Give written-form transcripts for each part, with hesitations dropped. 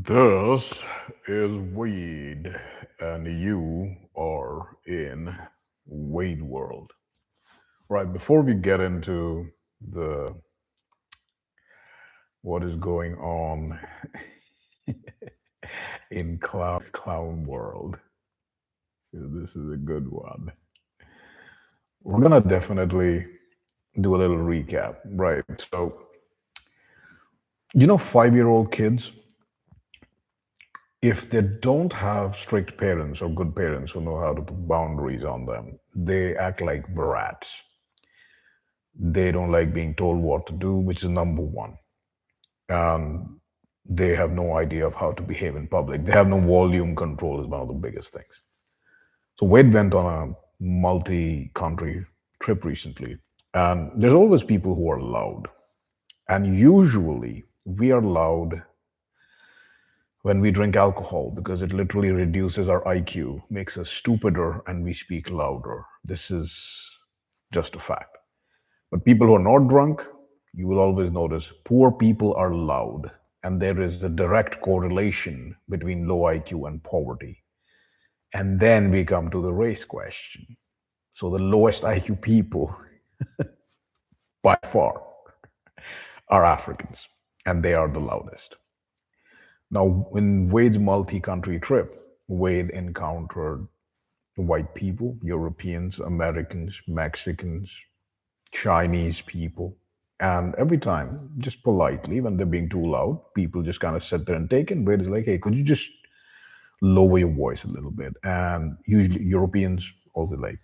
This is Wade, and you are in Wade World. Right, before we get into the what is going on in clown world, this is a good one. We're gonna definitely do a little recap. Right, so 5-year-old kids, if they don't have strict parents or good parents who know how to put boundaries on them, they act like brats. They don't like being told what to do, which is number one. And they have no idea of how to behave in public. They have no volume control, is one of the biggest things. So Wade went on a multi-country trip recently, and there's always people who are loud. And usually we are loud when we drink alcohol because it literally reduces our IQ, makes us stupider, and we speak louder. This is just a fact. But people who are not drunk, you will always notice poor people are loud, and there is a direct correlation between low IQ and poverty. And then we come to the race question. So the lowest IQ people by far are Africans, and they are the loudest. Now, in Wade's multi country trip, Wade encountered white people, Europeans, Americans, Mexicans, Chinese people. And every time, just politely, when they're being too loud, people just kind of sit there and take it. Where it's like, hey, could you just lower your voice a little bit? And usually Europeans always like,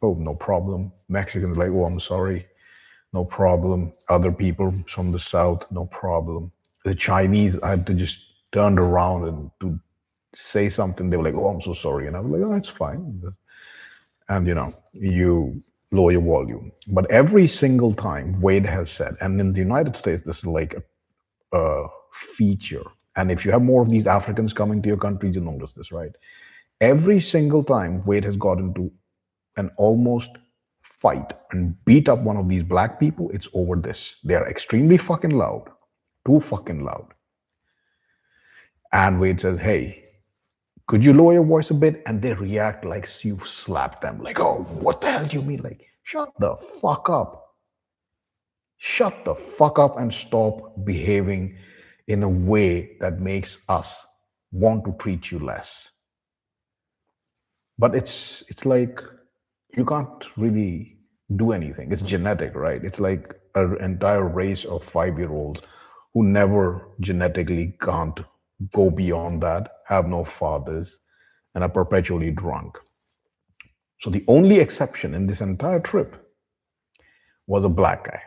oh, no problem. Mexicans like, oh, I'm sorry, no problem. Other people from the south, no problem. The Chinese, I had to just turn around and to say something. They were like, oh, I'm so sorry. And I was like, oh, that's fine. And you lower your volume. But every single time Wade has said, and in the United States, this is like a feature. And if you have more of these Africans coming to your country, you notice this, right? Every single time Wade has got into an almost fight and beat up one of these black people, it's over this. They are extremely fucking loud, too fucking loud. And Wade says, hey, could you lower your voice a bit? And they react like you've slapped them. Like, oh, what the hell do you mean? Like, shut the fuck up. Shut the fuck up and stop behaving in a way that makes us want to treat you less. But it's like you can't really do anything. It's genetic, right? It's like an entire race of 5-year-olds who never genetically can't go beyond that, have no fathers, and are perpetually drunk. So the only exception in this entire trip was a black guy.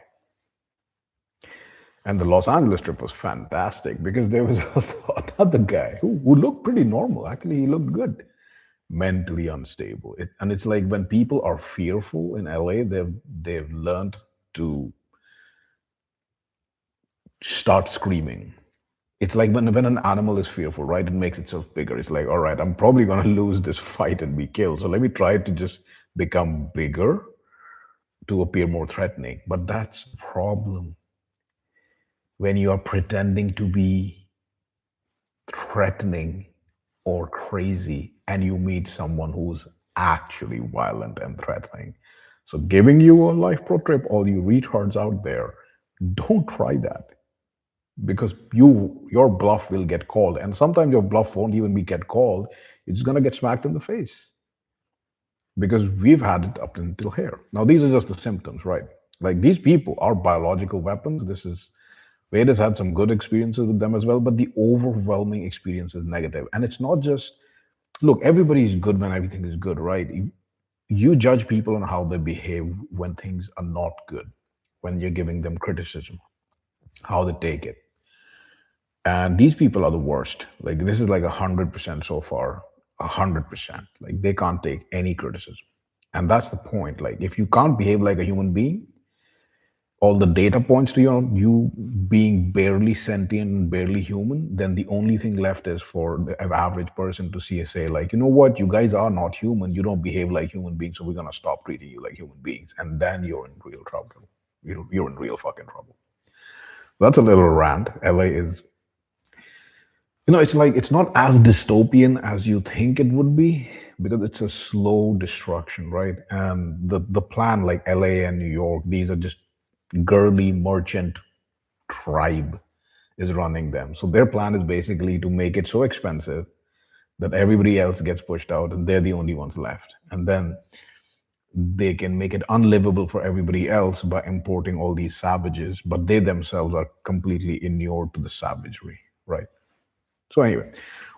And the Los Angeles trip was fantastic because there was also another guy who looked pretty normal. Actually, he looked good, mentally unstable. And it's like when people are fearful in LA, they've learned to start screaming. It's like when an animal is fearful, right? It makes itself bigger. It's like, all right, I'm probably gonna lose this fight and be killed. So let me try to just become bigger to appear more threatening. But that's the problem when you are pretending to be threatening or crazy and you meet someone who's actually violent and threatening. So, giving you a life pro trip, all you retards out there, don't try that because your bluff will get called, and sometimes your bluff won't even be get called. It's gonna get smacked in the face because we've had it up until here. Now, these are just the symptoms, right? Like these people are biological weapons. This is Wade has had some good experiences with them as well, but the overwhelming experience is negative. And it's not just, look, everybody is good when everything is good, right? You judge people on how they behave when things are not good, when you're giving them criticism, how they take it. And these people are the worst. Like this is like 100% so far, 100%. Like they can't take any criticism. And that's the point. Like if you can't behave like a human being, all the data points to you being barely sentient and barely human, then the only thing left is for the average person to see say like, you know what, you guys are not human. You don't behave like human beings, so we're gonna stop treating you like human beings, and then you're in real trouble. You're in real fucking trouble. That's a little rant. LA is It's like it's not as dystopian as you think it would be because it's a slow destruction, right? And the plan, like LA and New York, these are just girly merchant tribe is running them. So their plan is basically to make it so expensive that everybody else gets pushed out and they're the only ones left. And then they can make it unlivable for everybody else by importing all these savages, but they themselves are completely inured to the savagery, right? So anyway,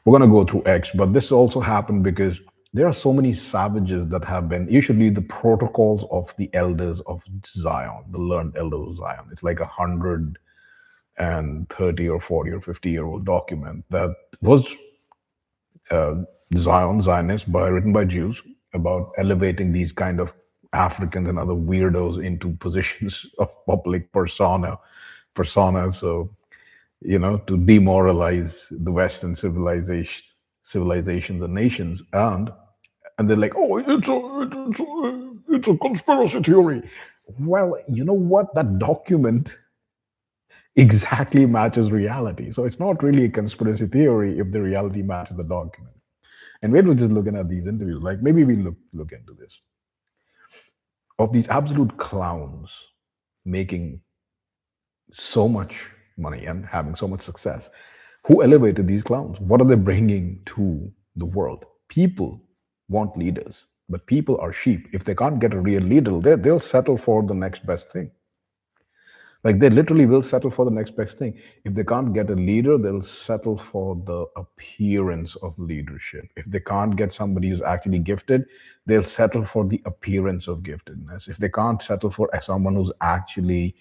we're gonna go through X, but this also happened because there are so many savages that have been usually the protocols of the elders of Zion, the learned elders of Zion. It's like 130 or 40 or 50-year-old document that was uh, Zionist by written by Jews about elevating these kind of Africans and other weirdos into positions of public persona. So to demoralize the Western civilizations and nations, and they're like, oh, it's a conspiracy theory. Well, you know what? That document exactly matches reality. So it's not really a conspiracy theory if the reality matches the document. And when we're just looking at these interviews, like maybe we look into this of these absolute clowns making so much money and having so much success. Who elevated these clowns? What are they bringing to the world? People want leaders, but people are sheep. If they can't get a real leader, they'll settle for the next best thing. Like they literally will settle for the next best thing. If they can't get a leader, they'll settle for the appearance of leadership. If they can't get somebody who's actually gifted, they'll settle for the appearance of giftedness. If they can't settle for someone who's actually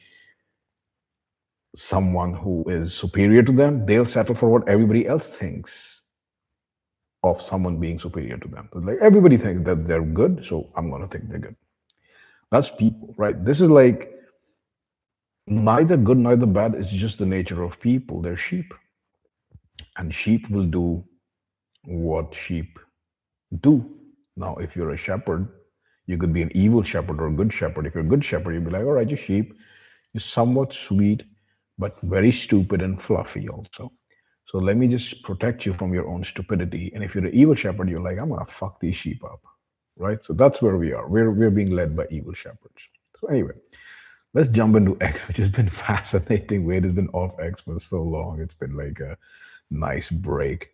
someone who is superior to them, they'll settle for what everybody else thinks of someone being superior to them. Like everybody thinks that they're good, so I'm going to think they're good. That's people, right? This is like neither good, neither bad. It's just the nature of people. They're sheep. And sheep will do what sheep do. Now, if you're a shepherd, you could be an evil shepherd or a good shepherd. If you're a good shepherd, you'd be like, all right, you're sheep. You're somewhat sweet, but very stupid and fluffy also. So let me just protect you from your own stupidity. And if you're an evil shepherd, you're like, I'm gonna fuck these sheep up. Right? So that's where we are. We're being led by evil shepherds. So anyway, let's jump into X, which has been fascinating. Wade has been off X for so long. It's been like a nice break.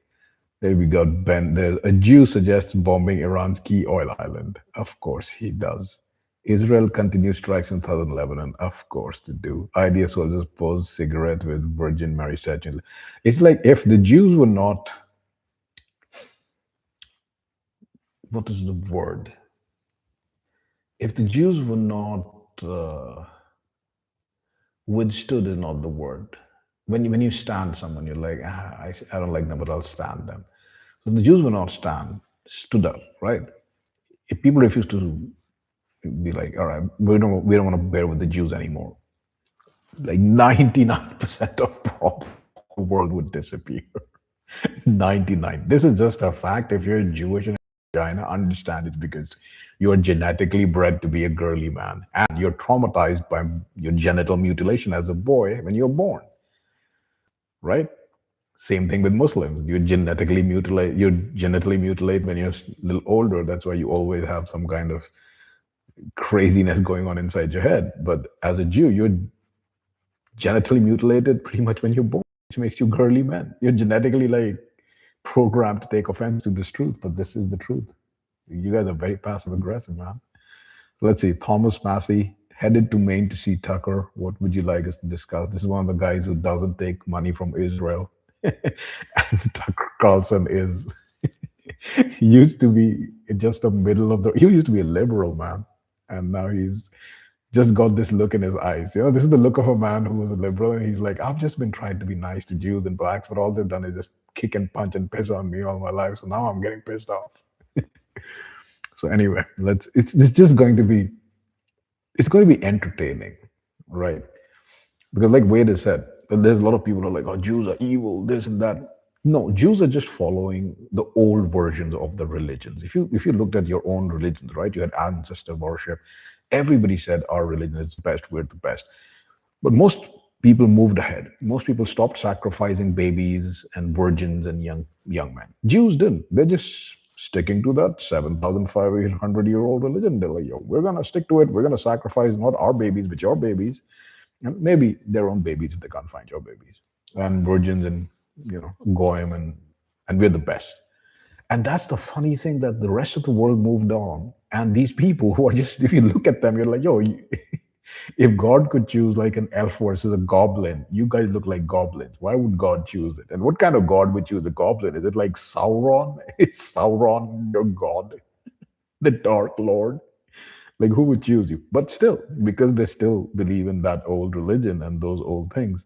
There we got Ben. There, a Jew suggests bombing Iran's key oil island. Of course he does. Israel continues strikes in southern Lebanon. Of course they do. Idea soldiers pose cigarette with Virgin Mary statue. It's like if the Jews were not, what is the word? If the Jews were not withstood is not the word. When you stand someone, you're like, I don't like them, but I'll stand them. So the Jews were not stood up, right? If people refuse to be like, all right, we don't want to bear with the Jews anymore, like 99% of problems of the world would disappear. 99. This is just a fact. If you're Jewish in China, understand it's because you're genetically bred to be a girly man and you're traumatized by your genital mutilation as a boy when you're born, right? Same thing with Muslims. You genetically mutilate when you're a little older. That's why you always have some kind of craziness going on inside your head. But as a Jew, you're genitally mutilated pretty much when you're born, which makes you girly men. You're genetically like programmed to take offense to this truth, but this is the truth. You guys are very passive aggressive, man. Let's see. Thomas Massey headed to Maine to see Tucker. What would you like us to discuss? This is one of the guys who doesn't take money from Israel. And Tucker Carlson is he used to be just a middle of the he used to be a liberal man. And now he's just got this look in his eyes. This is the look of a man who was a liberal, and he's like, I've just been trying to be nice to Jews and blacks, but all they've done is just kick and punch and piss on me all my life. So now I'm getting pissed off. So anyway, it's just going to be it's going to be entertaining, right? Because like Wade has said, there's a lot of people who are like, oh, Jews are evil, this and that. No, Jews are just following the old versions of the religions. If you looked at your own religions, right? You had ancestor worship. Everybody said our religion is the best, we're the best. But most People moved ahead. Most people stopped sacrificing babies and virgins and young men. Jews didn't. They're just sticking to that 7,500-year-old religion. They're like, yo, we're gonna stick to it. We're gonna sacrifice not our babies, but your babies, and maybe their own babies if they can't find your babies, and virgins and goyim and we're the best. And that's the funny thing that the rest of the world moved on, and these people who are just, if you look at them, you're like, yo, if God could choose like an elf versus a goblin, you guys look like goblins. Why would God choose it? And what kind of God would choose a goblin? Is it like Sauron? Is Sauron your God, the Dark Lord? Like, who would choose you? But still, because they still believe in that old religion and those old things,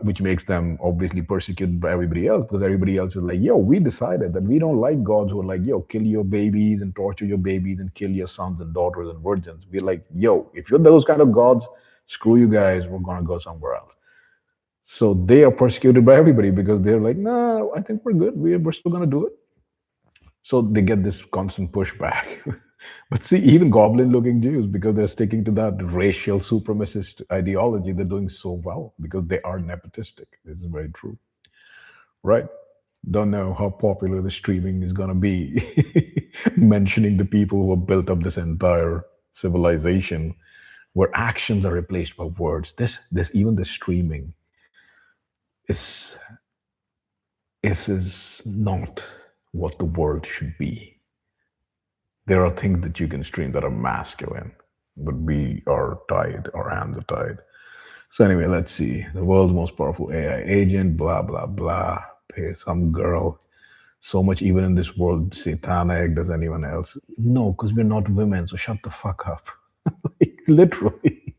which makes them obviously persecuted by everybody else, because everybody else is like, yo, we decided that we don't like gods who are like, yo, kill your babies and torture your babies and kill your sons and daughters and virgins. We're like, yo, if you're those kind of gods, screw you guys, we're gonna go somewhere else. So they are persecuted by everybody because they're like, no, I think we're good. We're still gonna do it. So they get this constant pushback. But see, even goblin looking Jews, because they're sticking to that racial supremacist ideology, they're doing so well because they are nepotistic. This is very true, right? Don't know how popular the streaming is going to be, mentioning the people who have built up this entire civilization where actions are replaced by words. This even the streaming is, is not what the world should be. There are things that you can stream that are masculine, but we are tied, our hands are tied. So anyway, let's see. The world's most powerful AI agent, blah, blah, blah. Pay some girl so much even in this world, satanic. Does anyone else? No, because we're not women, so shut the fuck up. Like, literally.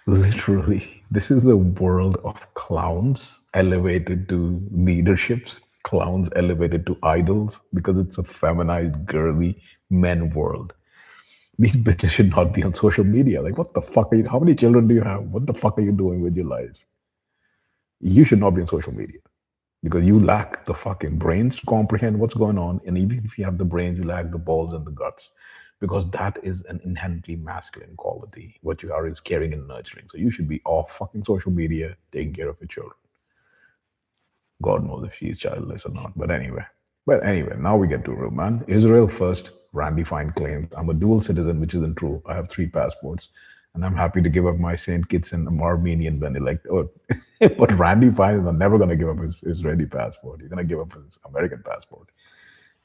Literally. This is the world of clowns elevated to leaderships, clowns elevated to idols, because it's a feminized, girly men world. These bitches should not be on social media. Like, what the fuck are you? How many children do you have? What the fuck are you doing with your life? You should not be on social media because you lack the fucking brains to comprehend what's going on. And even if you have the brains, you lack the balls and the guts, because that is an inherently masculine quality. What you are is caring and nurturing. So you should be off fucking social media, taking care of your children. God knows if she's childless or not. But anyway, now we get to real man. Israel first. Randy Fine claims I'm a dual citizen, which isn't true. I have three passports, and I'm happy to give up my Saint Kitts and Armenian when elect. Oh, but Randy Fine is never going to give up his Israeli passport. He's going to give up his American passport.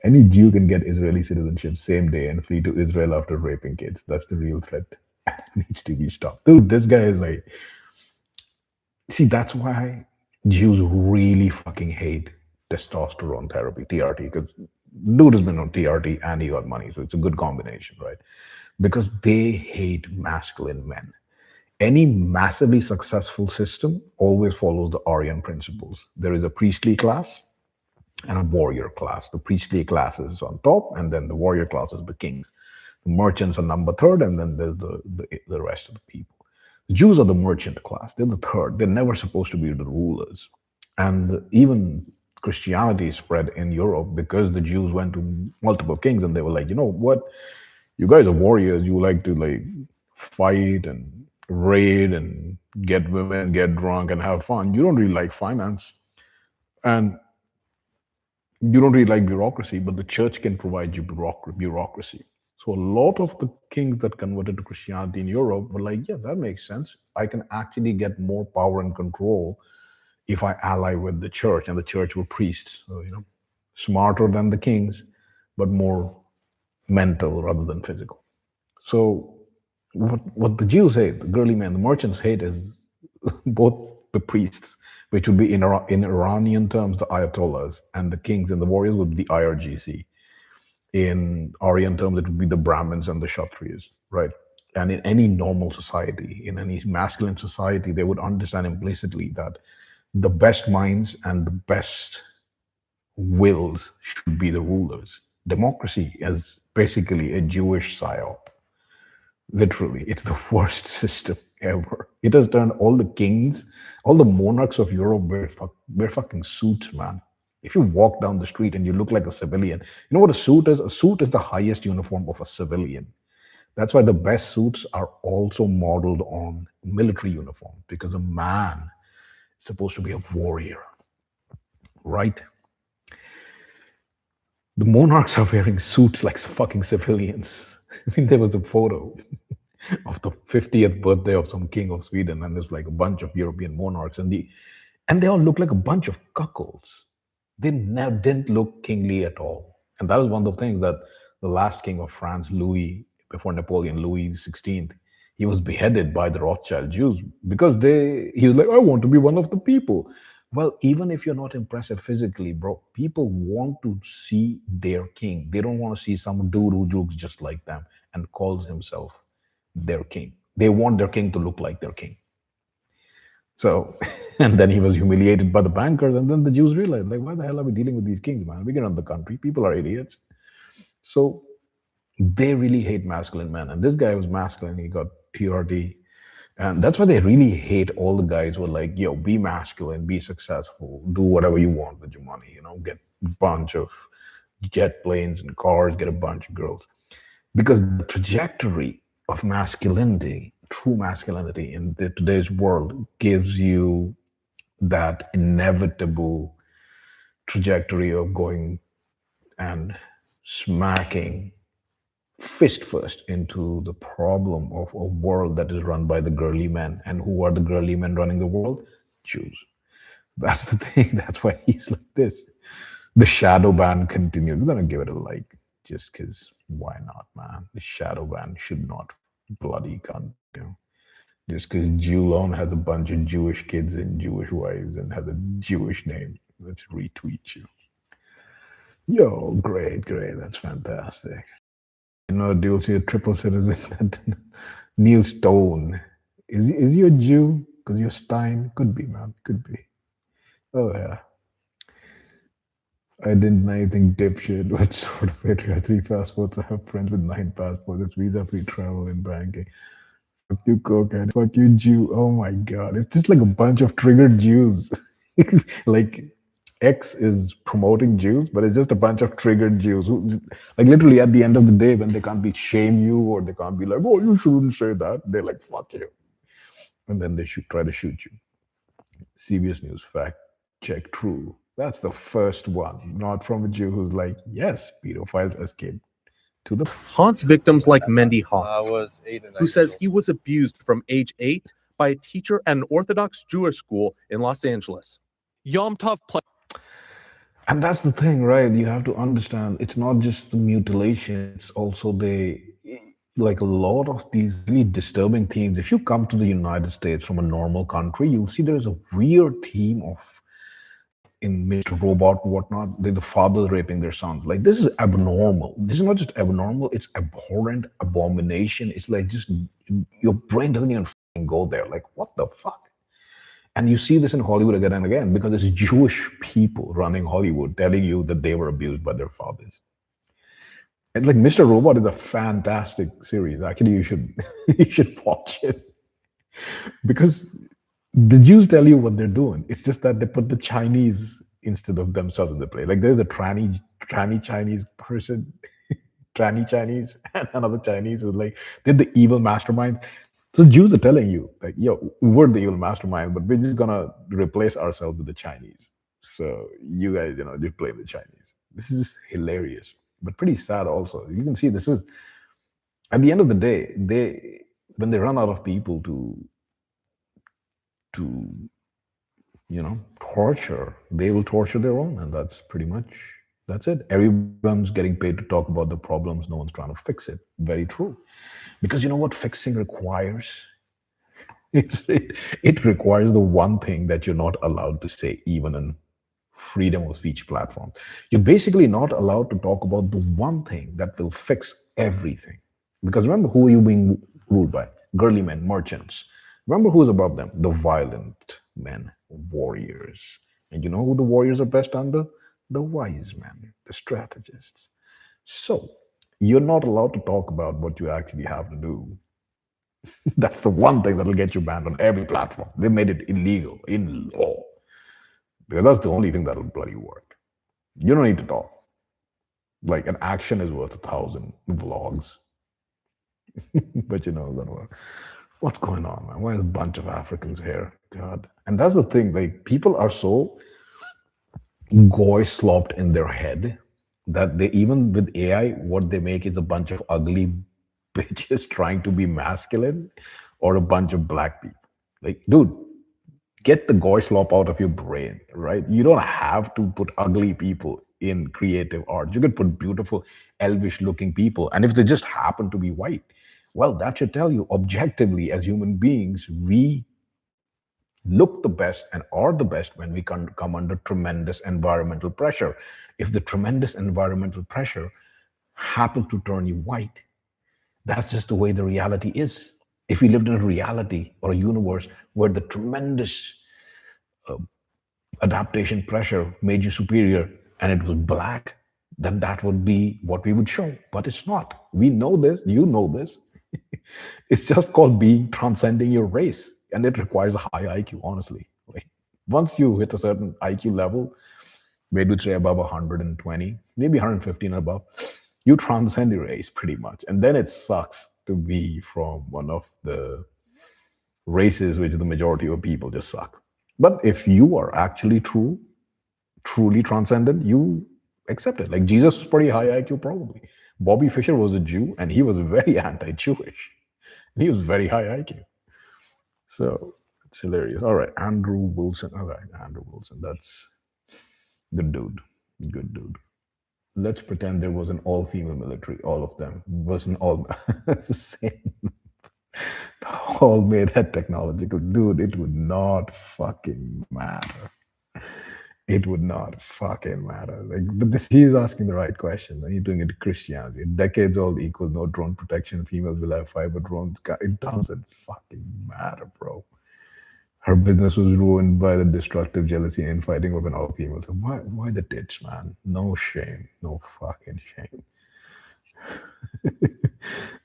Any Jew can get Israeli citizenship same day and flee to Israel after raping kids. That's the real threat. It needs to be stopped. Dude, this guy is like, see, that's why Jews really fucking hate testosterone therapy, TRT, because dude has been on TRT and he got money. So it's a good combination, right? Because they hate masculine men. Any massively successful system always follows the Aryan principles. There is a priestly class and a warrior class. The priestly class is on top, and then the warrior class is the kings. The merchants are number third, and then there's the rest of the people. The Jews are the merchant class. They're the third. They're never supposed to be the rulers. And even Christianity spread in Europe because the Jews went to multiple kings and they were like, you know what? You guys are warriors. You like to like fight and raid and get women, get drunk and have fun. You don't really like finance. And you don't really like bureaucracy, but the church can provide you bureaucracy. So a lot of the kings that converted to Christianity in Europe were like, yeah, that makes sense. I can actually get more power and control if I ally with the church, and the church were priests. So, smarter than the kings, but more mental rather than physical. So what the Jews hate, the girly men, the merchants hate is both the priests, which would be in Iranian terms, the Ayatollahs, and the kings and the warriors would be the IRGC. In Aryan terms, it would be the Brahmins and the Kshatriyas, right? And in any normal society, in any masculine society, they would understand implicitly that the best minds and the best wills should be the rulers. Democracy is basically a Jewish psyop. Literally, it's the worst system ever. It has turned all the kings, all the monarchs of Europe wear fucking suits, man. If you walk down the street and you look like a civilian, you know what a suit is? A suit is the highest uniform of a civilian. That's why the best suits are also modeled on military uniform because a man is supposed to be a warrior, right? The monarchs are wearing suits like fucking civilians. I mean, there was a photo of the 50th birthday of some king of Sweden, and there's like a bunch of European monarchs, and they all look like a bunch of cuckolds. They never didn't look kingly at all, and that was one of the things that the last king of France, Louis, before Napoleon, Louis XVI, he was beheaded by the Rothschild Jews because he was like, I want to be one of the people. Well, even if you're not impressive physically, bro, people want to see their king. They don't want to see some dude who looks just like them and calls himself their king. They want their king to look like their king. So, and then he was humiliated by the bankers. And then the Jews realized, like, why the hell are we dealing with these kings, man? We can run the country. People are idiots. So they really hate masculine men. And this guy was masculine. He got PRD. And that's why they really hate all the guys who are like, yo, be masculine, be successful, do whatever you want with your money, get a bunch of jet planes and cars, get a bunch of girls. Because the trajectory of masculinity, true masculinity in today's world gives you that inevitable trajectory of going and smacking fist first into the problem of a world that is run by the girly men. And who are the girly men running the world? Jews. That's the thing. That's why he's like this. The shadow ban continued. We're gonna give it a like, just because why not, man? The shadow ban should not bloody continue. Just because Julon has a bunch of Jewish kids and Jewish wives and has a Jewish name. Let's retweet you. Yo, great, great. That's fantastic. Do you see a triple citizen? Neil Stone. Is he a Jew? Because you're Stein? Could be, man. Could be. Oh, yeah. I didn't know anything dipshit. What sort of patriot? 3 passports. I have friends with 9 passports. It's visa free travel and banking. Fuck you, cokehead. Fuck you, Jew. Oh my god. It's just like a bunch of triggered Jews. Like X is promoting Jews, but it's just a bunch of triggered Jews who, like, literally at the end of the day, when they can't be shame you or they can't be like, oh, you shouldn't say that, they're like, fuck you. And then they should try to shoot you. CBS News fact check true. That's the first one, not from a Jew who's like, yes, pedophiles escape to the. Haunts victims like Mendy Haunt, who says he was abused from age 8 by a teacher at an Orthodox Jewish school in Los Angeles. Yom Tov play. And that's the thing, right? You have to understand it's not just the mutilation, it's also like a lot of these really disturbing themes. If you come to the United States from a normal country, you'll see there's a weird theme of in Mr. Robot, whatnot, the fathers raping their sons. Like, this is abnormal. This is not just abnormal, it's abhorrent, abomination. It's like just your brain doesn't even go there. Like, what the fuck? And you see this in Hollywood again and again because it's Jewish people running Hollywood telling you that they were abused by their fathers. And like Mr. Robot is a fantastic series. Actually, you should you should watch it because the Jews tell you what they're doing. It's just that they put the Chinese instead of themselves in the play. Like there's a tranny Chinese person, tranny Chinese, and another Chinese who's like they're the evil mastermind. So Jews are telling you, like, yo, we're the evil mastermind, but we're just gonna replace ourselves with the Chinese. So you guys, just play the Chinese. This is hilarious, but pretty sad also. You can see this is at the end of the day, they when they run out of people to torture, they will torture their own, and that's it. Everyone's getting paid to talk about the problems, no one's trying to fix it. Very true. Because you know what fixing requires? It requires the one thing that you're not allowed to say, even in freedom of speech platforms. You're basically not allowed to talk about the one thing that will fix everything. Because remember, who are you being ruled by? Girly men, merchants. Remember who's above them? The violent men, warriors. And you know who the warriors are best under? The wise men, the strategists. So you're not allowed to talk about what you actually have to do. That's the one thing that'll get you banned on every platform. They made it illegal in law because that's the only thing that'll bloody work. You don't need to talk. Like an action is worth 1,000 vlogs. But what's going on, man? Why is a bunch of Africans here? God. And that's the thing, like people are so goy slopped in their head that they even with AI, what they make is a bunch of ugly bitches trying to be masculine or a bunch of black people. Like, dude, get the goy slop out of your brain, right? You don't have to put ugly people in creative art. You could put beautiful, elvish looking people. And if they just happen to be white, well, that should tell you objectively, as human beings, we look the best and are the best when we come under tremendous environmental pressure. If the tremendous environmental pressure happens to turn you white, that's just the way the reality is. If we lived in a reality or a universe where the tremendous adaptation pressure made you superior and it was black, then that would be what we would show. But it's not. We know this, you know this. It's just called being transcending your race. And it requires a high IQ, honestly. Like once you hit a certain IQ level, maybe say above 120, maybe 115 and above, you transcend your race pretty much. And then it sucks to be from one of the races which the majority of people just suck. But if you are actually truly transcendent, you accept it. Like Jesus was pretty high IQ, probably. Bobby Fischer was a Jew and he was very anti-Jewish. He was very high IQ. So it's hilarious. All right, Andrew Wilson. All right, Andrew Wilson. That's good dude. Good dude. Let's pretend there was an all-female military. All of them wasn't all same. All made at technological. Dude, it would not fucking matter. It would not fucking matter. Like, but this, he's asking the right question. Are you doing it to Christianity? Decades old equals no drone protection. Females will have fiber drones. It doesn't fucking matter, bro. Her business was ruined by the destructive jealousy and fighting of an all females. So why the tits, man? No shame. No fucking shame.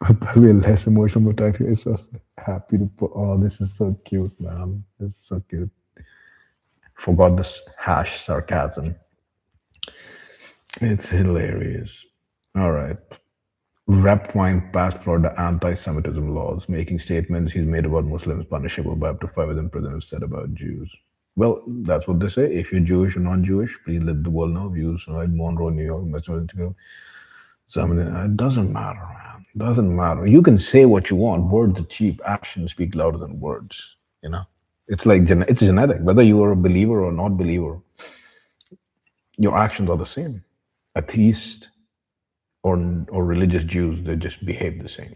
Probably less emotional attack. It's so happy to put. Oh, this is so cute, man. This is so cute. Forgot this hash sarcasm. It's hilarious. All right. Rep Wine passed Florida anti-Semitism laws, making statements he's made about Muslims punishable by up to 5 years in prison said about Jews. Well, that's what they say. If you're Jewish or non-Jewish, please let the world know. Views right, Monroe, New York, it doesn't matter, man. It doesn't matter. You can say what you want. Words are cheap. Actions speak louder than words. You know, it's like it's genetic. Whether you are a believer or not believer, your actions are the same. Atheist or religious Jews, they just behave the same.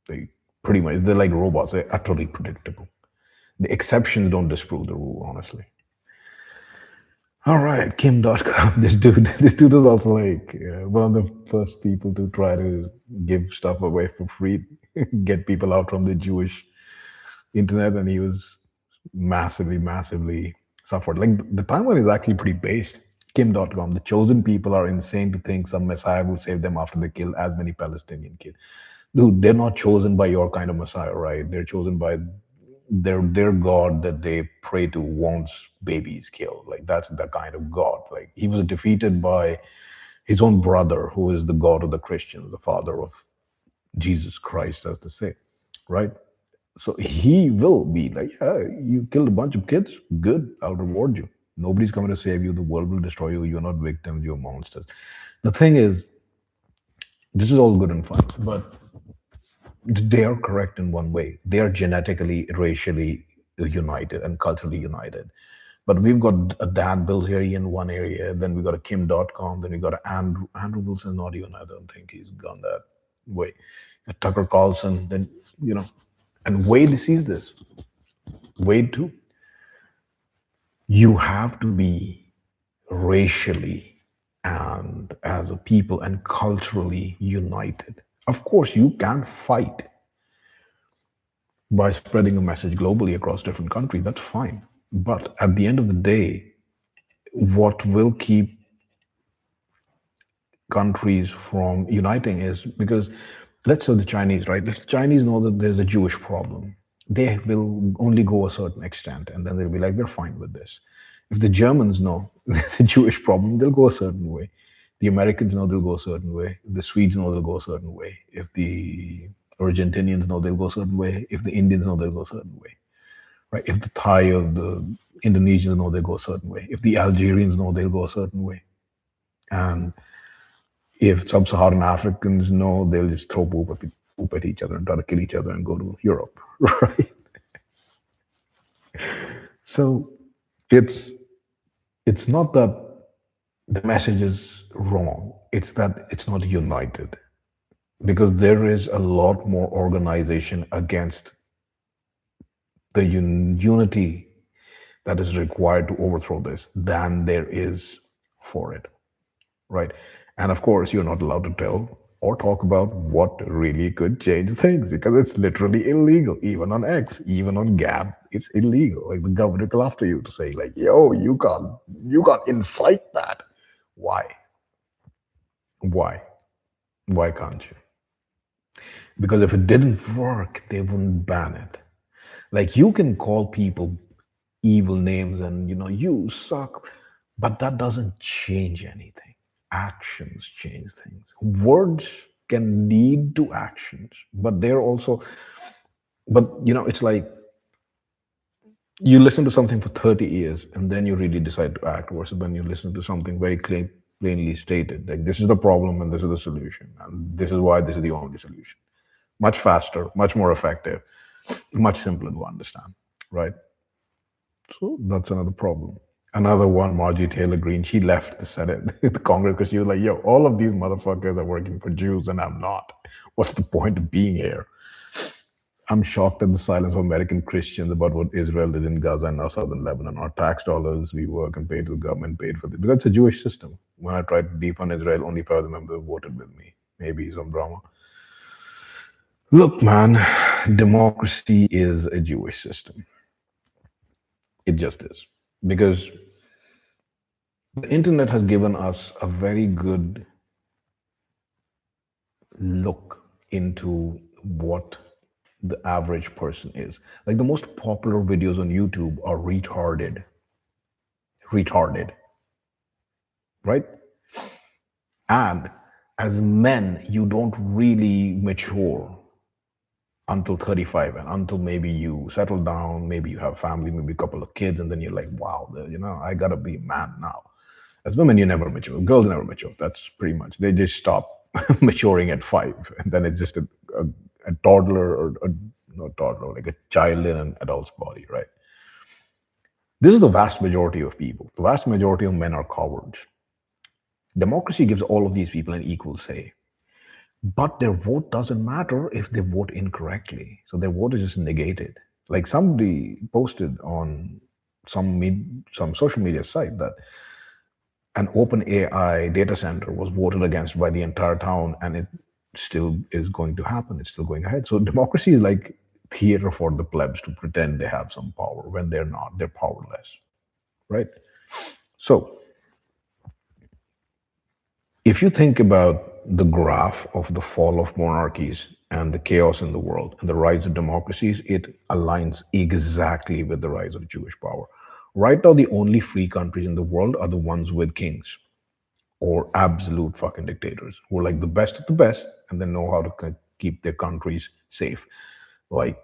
They pretty much they're like robots. They're utterly predictable. The exceptions don't disprove the rule, honestly. All right, Kim.com. This dude is also like one of the first people to try to give stuff away for free, get people out from the Jewish internet, and he was massively suffered. Like the timeline is actually pretty based. Kim.com. The chosen people are insane to think some Messiah will save them after they kill as many Palestinian kids. Dude, they're not chosen by your kind of Messiah, right? They're chosen by their God that they pray to wants babies killed. Like that's the kind of God. Like he was defeated by his own brother, who is the God of the Christians, the father of Jesus Christ, as they say, right? So he will be like, yeah, you killed a bunch of kids. Good, I'll reward you. Nobody's coming to save you. The world will destroy you. You're not victims. You're monsters. The thing is, this is all good and fun, but they are correct in one way. They are genetically, racially united and culturally united. But we've got a Dan Bilzerian in one area, then we got a Kim.com, then we got a Andrew Wilson, not even, I don't think he's gone that way. Tucker Carlson, then, and WAYDE sees this. WAYDE too. You have to be racially and as a people and culturally united. Of course, you can fight by spreading a message globally across different countries. That's fine. But at the end of the day, what will keep countries from uniting is because, let's say the Chinese, right? If the Chinese know that there's a Jewish problem, they will only go a certain extent and then they'll be like, we're fine with this. If the Germans know there's a Jewish problem, they'll go a certain way. The Americans know they'll go a certain way. The Swedes know they'll go a certain way. If the Argentinians know they'll go a certain way. If the Indians know they'll go a certain way, right? If the Thai or the Indonesians know they'll go a certain way. If the Algerians know they'll go a certain way. And if sub-Saharan Africans know, they'll just throw poop at each other and try to kill each other and go to Europe, right? So it's it's not that the message is wrong. It's that it's not united because there is a lot more organization against the unity that is required to overthrow this than there is for it, right? And of course, you're not allowed to tell or talk about what really could change things because it's literally illegal, even on X, even on Gab, it's illegal. Like the government will after you to say, like, yo, you can't incite that. Why? Why? Why can't you? Because if it didn't work, they wouldn't ban it. Like you can call people evil names and you suck, but that doesn't change anything. Actions change things. Words can lead to actions, but they're also but it's like you listen to something for 30 years and then you really decide to act versus when you listen to something very plainly stated, like this is the problem and this is the solution and this is why this is the only solution. Much faster, much more effective, much simpler to understand, right? So that's another problem. Another one, Marjorie Taylor Greene, she left the Senate, the Congress, because she was like, yo, all of these motherfuckers are working for Jews and I'm not. What's the point of being here? I'm shocked at the silence of American Christians about what Israel did in Gaza and now southern Lebanon. Our tax dollars we work and pay to the government paid for this. Because it's a Jewish system. When I tried to defund Israel, only 5 members voted with me. Maybe some drama. Look, man, democracy is a Jewish system. It just is. Because the internet has given us a very good look into what the average person is. Like the most popular videos on YouTube are retarded. Retarded. Right? And as men, you don't really mature until 35 and until maybe you settle down, maybe you have family, maybe a couple of kids, and then you're like, wow, I gotta be a man now. As women, you never mature. Girls never mature. That's pretty much. They just stop maturing at 5, and then it's just a toddler or not toddler, like a child in an adult's body, right? This is the vast majority of people. The vast majority of men are cowards. Democracy gives all of these people an equal say, but their vote doesn't matter if they vote incorrectly. So their vote is just negated. Like somebody posted on some social media site that an open AI data center was voted against by the entire town, and it still is going to happen. It's still going ahead. So democracy is like theater for the plebs to pretend they have some power when they're not. They're powerless, right? So if you think about the graph of the fall of monarchies and the chaos in the world and the rise of democracies, it aligns exactly with the rise of Jewish power. Right now, the only free countries in the world are the ones with kings or absolute fucking dictators who are like the best of the best and they know how to keep their countries safe. Like,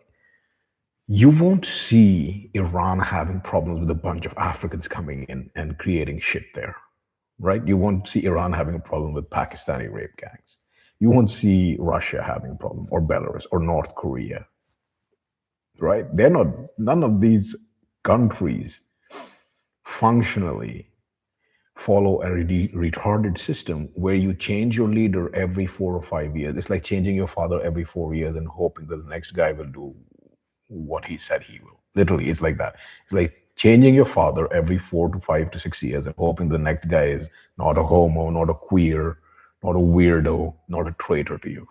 you won't see Iran having problems with a bunch of Africans coming in and creating shit there, right? You won't see Iran having a problem with Pakistani rape gangs. You won't see Russia having a problem, or Belarus, or North Korea, right? They're not, none of these countries functionally follow a retarded system where you change your leader every 4 or 5 years. It's like changing your father every 4 years and hoping that the next guy will do what he said he will. Literally, it's like that. It's like changing your father every 4 to 5 to 6 years and hoping the next guy is not a homo, not a queer, not a weirdo, not a traitor to you.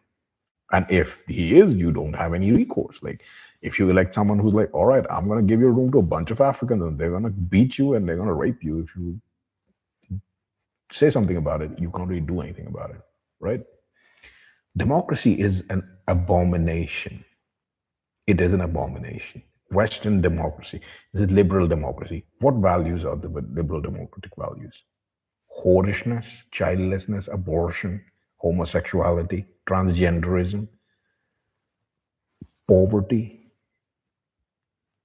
And if he is, you don't have any recourse. Like if you elect someone who's like, all right, I'm gonna give your room to a bunch of Africans and they're gonna beat you and they're gonna rape you if you say something about it, you can't really do anything about it, right? Democracy is an abomination. It is an abomination. Western democracy is a liberal democracy. What values are the liberal democratic values? Whorishness, childlessness, abortion, homosexuality, transgenderism. poverty,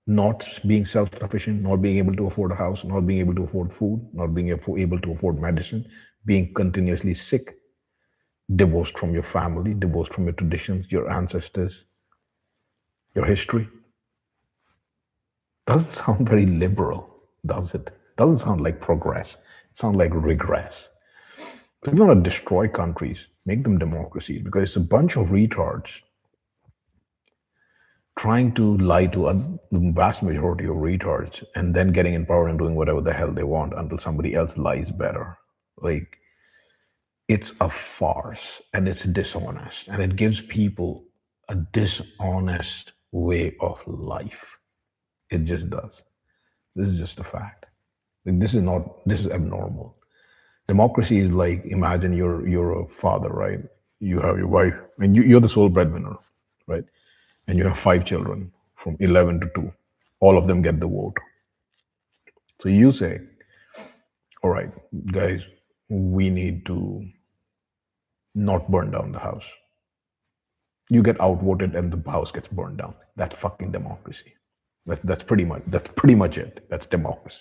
not being self-sufficient, not being able to afford a house, not being able to afford food, not being able to afford medicine, being continuously sick, divorced from your family, divorced from your traditions, your ancestors, your history. Doesn't sound very liberal, does it? Doesn't sound like progress. It sounds like regress. So if you want to destroy countries, make them democracies because it's a bunch of retards trying to lie to the vast majority of retards and then getting in power and doing whatever the hell they want until somebody else lies better. Like, it's a farce and it's dishonest and it gives people a dishonest way of life. It just does. This is just a fact. Like, this is abnormal. Democracy is like, imagine you're a father, right? You have your wife and you're the sole breadwinner, right? And you have 5 children from 11 to 2. All of them get the vote. So you say, all right, guys, we need to not burn down the house. You get outvoted and the house gets burned down. That's fucking democracy. That's pretty much it. That's democracy.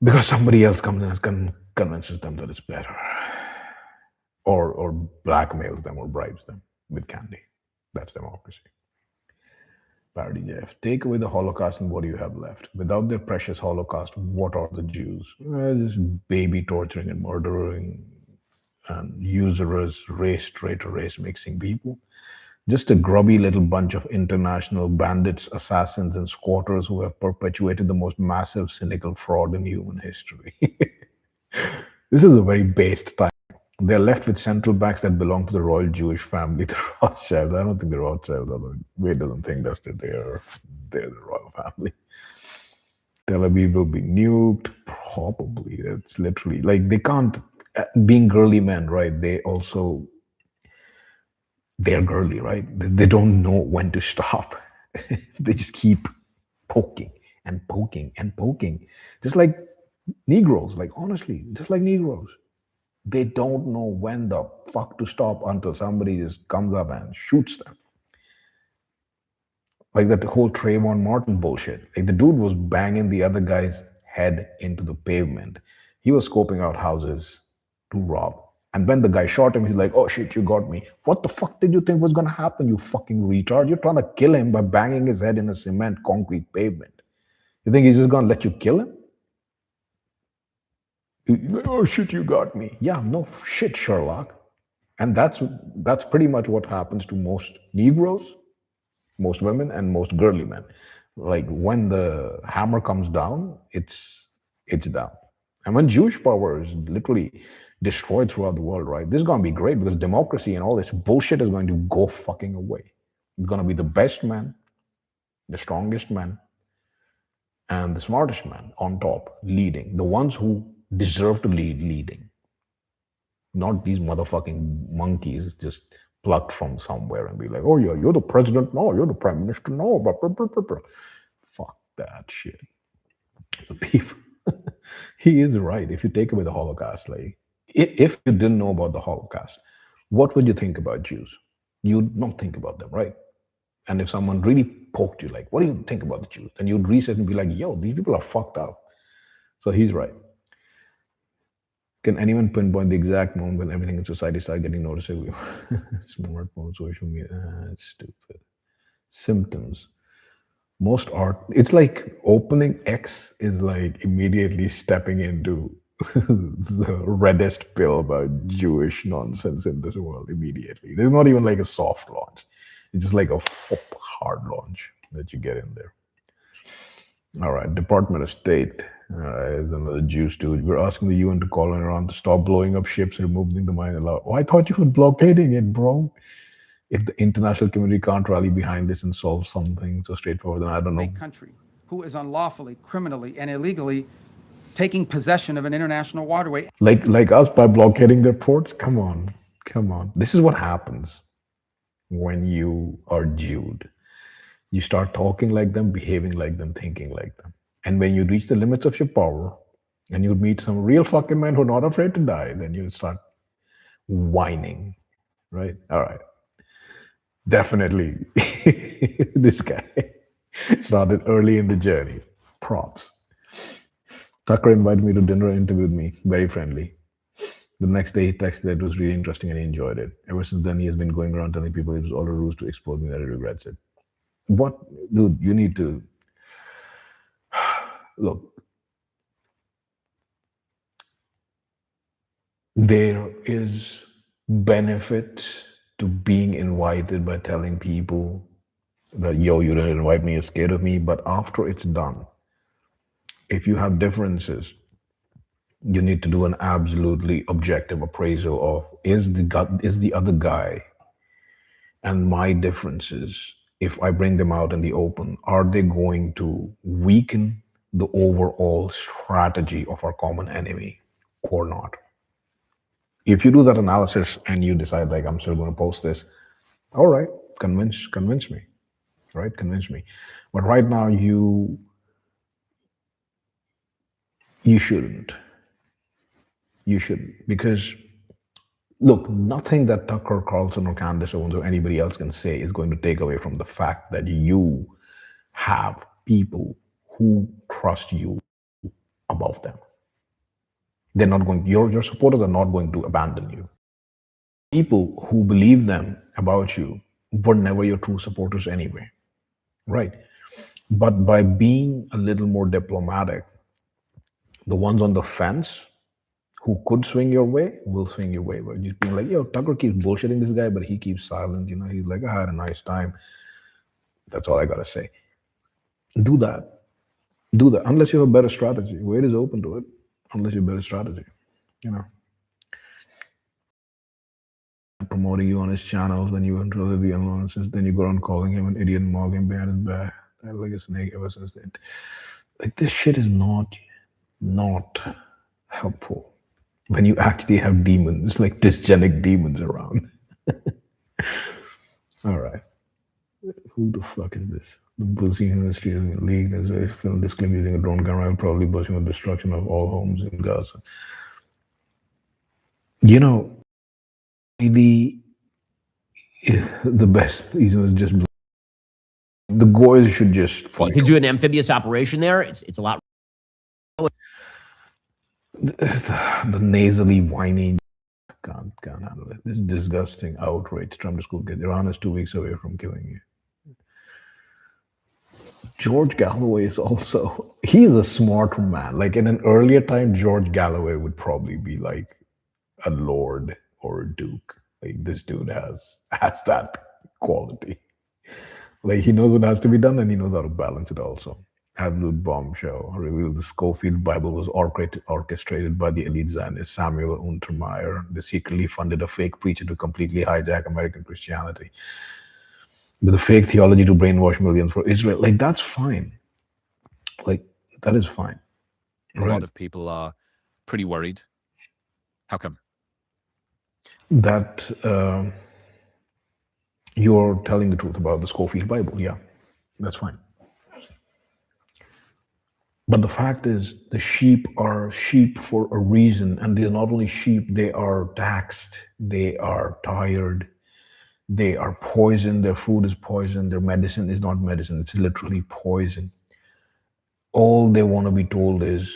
Because somebody else comes in and convinces them that it's better. Or blackmails them or bribes them with candy. That's democracy. Parody Jeff. Take away the Holocaust and what do you have left? Without their precious Holocaust, what are the Jews? Just baby torturing and murdering and usurious race traitor race mixing people. Just a grubby little bunch of international bandits, assassins, and squatters who have perpetuated the most massive cynical fraud in human history. This is a very based time. They're left with central banks that belong to the royal Jewish family, the Rothschilds. I don't think the Rothschilds, although Wade doesn't think that's that they're the royal family. Tel Aviv will be nuked, probably. It's literally like they can't, being girly men, right? They're girly, right? They don't know when to stop. They just keep poking and poking and poking. Just like Negroes, like honestly, just like Negroes. They don't know when the fuck to stop until somebody just comes up and shoots them. Like that whole Trayvon Martin bullshit. Like the dude was banging the other guy's head into the pavement. He was scoping out houses to rob. And when the guy shot him, he's like, oh shit, you got me. What the fuck did you think was gonna happen, you fucking retard? You're trying to kill him by banging his head in a cement concrete pavement. You think he's just gonna let you kill him? Oh shit, you got me. Yeah, no shit, Sherlock. And that's pretty much what happens to most Negroes, most women, and most girly men. Like when the hammer comes down, it's down. And when Jewish power is literally destroyed throughout the world, right? This is gonna be great because democracy and all this bullshit is going to go fucking away. It's gonna be the best man, the strongest man, and the smartest man on top, leading. The ones who deserve to lead, leading. Not these motherfucking monkeys just plucked from somewhere and be like, oh yeah, you're the president. No, you're the prime minister. No, blah, blah, blah, blah, blah. Fuck that shit. So people, he is right. If you take away the Holocaust, like, if you didn't know about the Holocaust, what would you think about Jews? You'd not think about them, right? And if someone really poked you, like, what do you think about the Jews? Then you'd research and be like, yo, these people are fucked up. So he's right. Can anyone pinpoint the exact moment when everything in society started getting noticeable? Smartphones, social media, it's stupid. Symptoms. Most art, it's like opening X is like immediately stepping into the reddest pill about Jewish nonsense in this world immediately. There's not even like a soft launch. It's just like a hard launch that you get in there. All right, Department of State is another Jews dude. We're asking the UN to call on Iran to stop blowing up ships and removing the mine allowed. Oh, I thought you were blockading it, bro. If the international community can't rally behind this and solve something so straightforward, then I don't know. A country who is unlawfully, criminally, and illegally taking possession of an international waterway. Like us by blockading their ports? Come on. Come on. This is what happens when you are Jewed. You start talking like them, behaving like them, thinking like them. And when you reach the limits of your power and you meet some real fucking men who are not afraid to die, then you start whining, right? All right. Definitely. This guy started early in the journey. Props. Tucker invited me to dinner and interviewed me. Very friendly. The next day, he texted that it was really interesting and he enjoyed it. Ever since then, he has been going around telling people it was all a ruse to expose me that he regrets it. What, dude, you need to look. There is benefit to being invited by telling people that, yo, you didn't invite me, you're scared of me. But after it's done, if you have differences, you need to do an absolutely objective appraisal of is the other guy and my differences, if I bring them out in the open, are they going to weaken the overall strategy of our common enemy or not? If you do that analysis and you decide like I'm still going to post this, all right, convince me, right? Convince me. But right now you shouldn't. You shouldn't because look, nothing that Tucker Carlson or Candace Owens or anybody else can say is going to take away from the fact that you have people who trust you above them. They're not going, your supporters are not going to abandon you. People who believe them about you were never your true supporters anyway, right? But by being a little more diplomatic, the ones on the fence who could swing your way will swing your way. But just being like, yo, Tucker keeps bullshitting this guy, but he keeps silent. You know, he's like, I had a nice time. That's all I gotta say. Do that. Do that. Unless you have a better strategy. Wade is open to it. Unless you have a better strategy. You know. Promoting you on his channels, then you intro the allowances, then you go on calling him an idiot and mocking him behind his back. Like a snake ever since then. Like this shit is not helpful when you actually have demons, like dysgenic demons around. All right. Who the fuck is this? The bullshit industry is in league. There's a film disclaimer using a drone camera, probably bushing the destruction of all homes in Gaza. You know, the best reason is just the Goys should just fight. You could do an amphibious operation there. It's a lot. The nasally whining can't handle it. This is disgusting outrage. Trump school kid. Iran is 2 weeks away from killing you. George Galloway is also, he's a smart man. Like in an earlier time, George Galloway would probably be like a lord or a duke. Like this dude has that quality. Like he knows what has to be done and he knows how to balance it also. Absolute bombshell revealed the Schofield Bible was orchestrated by the elite Zionist Samuel Untermyer. They secretly funded a fake preacher to completely hijack American Christianity with a fake theology to brainwash millions for Israel. Like that's fine. Like that is fine. A lot of people are pretty worried. How come? That you're telling the truth about the Schofield Bible. Yeah, that's fine. But the fact is, the sheep are sheep for a reason. And they're not only sheep, they are taxed, they are tired, they are poisoned, their food is poison, their medicine is not medicine, it's literally poison. All they want to be told is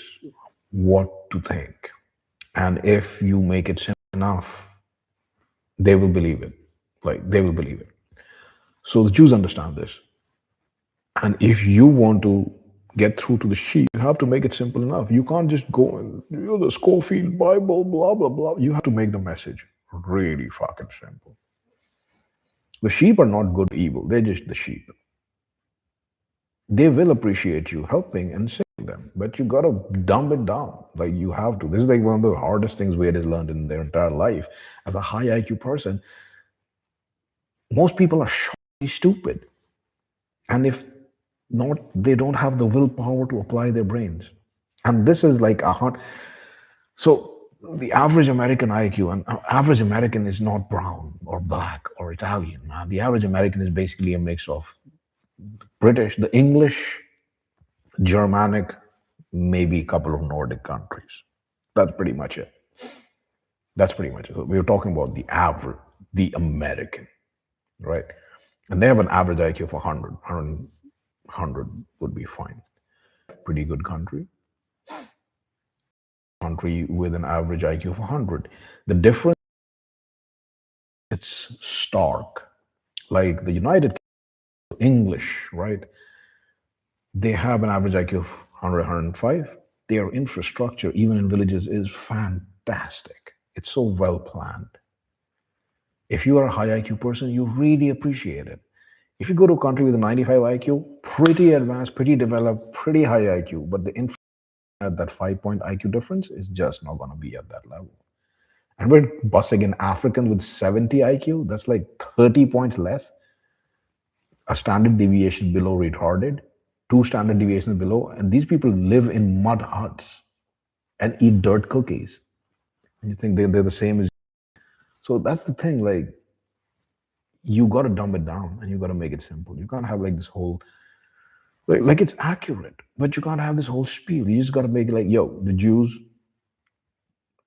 what to think. And if you make it simple enough, they will believe it. Like, they will believe it. So the Jews understand this. And if you want to get through to the sheep, you have to make it simple enough. You can't just go and, the Schofield Bible, blah, blah, blah. You have to make the message really fucking simple. The sheep are not good or evil. They're just the sheep. They will appreciate you helping and saving them, but you got to dumb it down. Like you have to. This is like one of the hardest things Wade has learned in their entire life. As a high IQ person, most people are shockingly stupid. And if not, they don't have the willpower to apply their brains. And this is like a hard. So the average American IQ, and average American is not brown or black or Italian. The average American is basically a mix of British, the English, Germanic, maybe a couple of Nordic countries. That's pretty much it. That's pretty much it. So we're talking about the average, the American, right? And they have an average IQ of 100. 100 would be fine. Pretty good country. Country with an average IQ of 100. The difference, it's stark. Like the United English, right? They have an average IQ of 100, 105. Their infrastructure, even in villages, is fantastic. It's so well planned. If you are a high IQ person, you really appreciate it. If you go to a country with a 95 IQ, pretty advanced, pretty developed, pretty high IQ, but the infrastructure at that 5-point IQ difference is just not going to be at that level. And we're busing in Africans with 70 IQ, that's like 30 points less, a standard deviation below retarded, 2 standard deviations below, and these people live in mud huts and eat dirt cookies. And you think they're the same as. So that's the thing, like, you got to dumb it down and you got to make it simple. You can't have like this whole, like it's accurate, but you can't have this whole spiel. You just got to make it like, yo, the Jews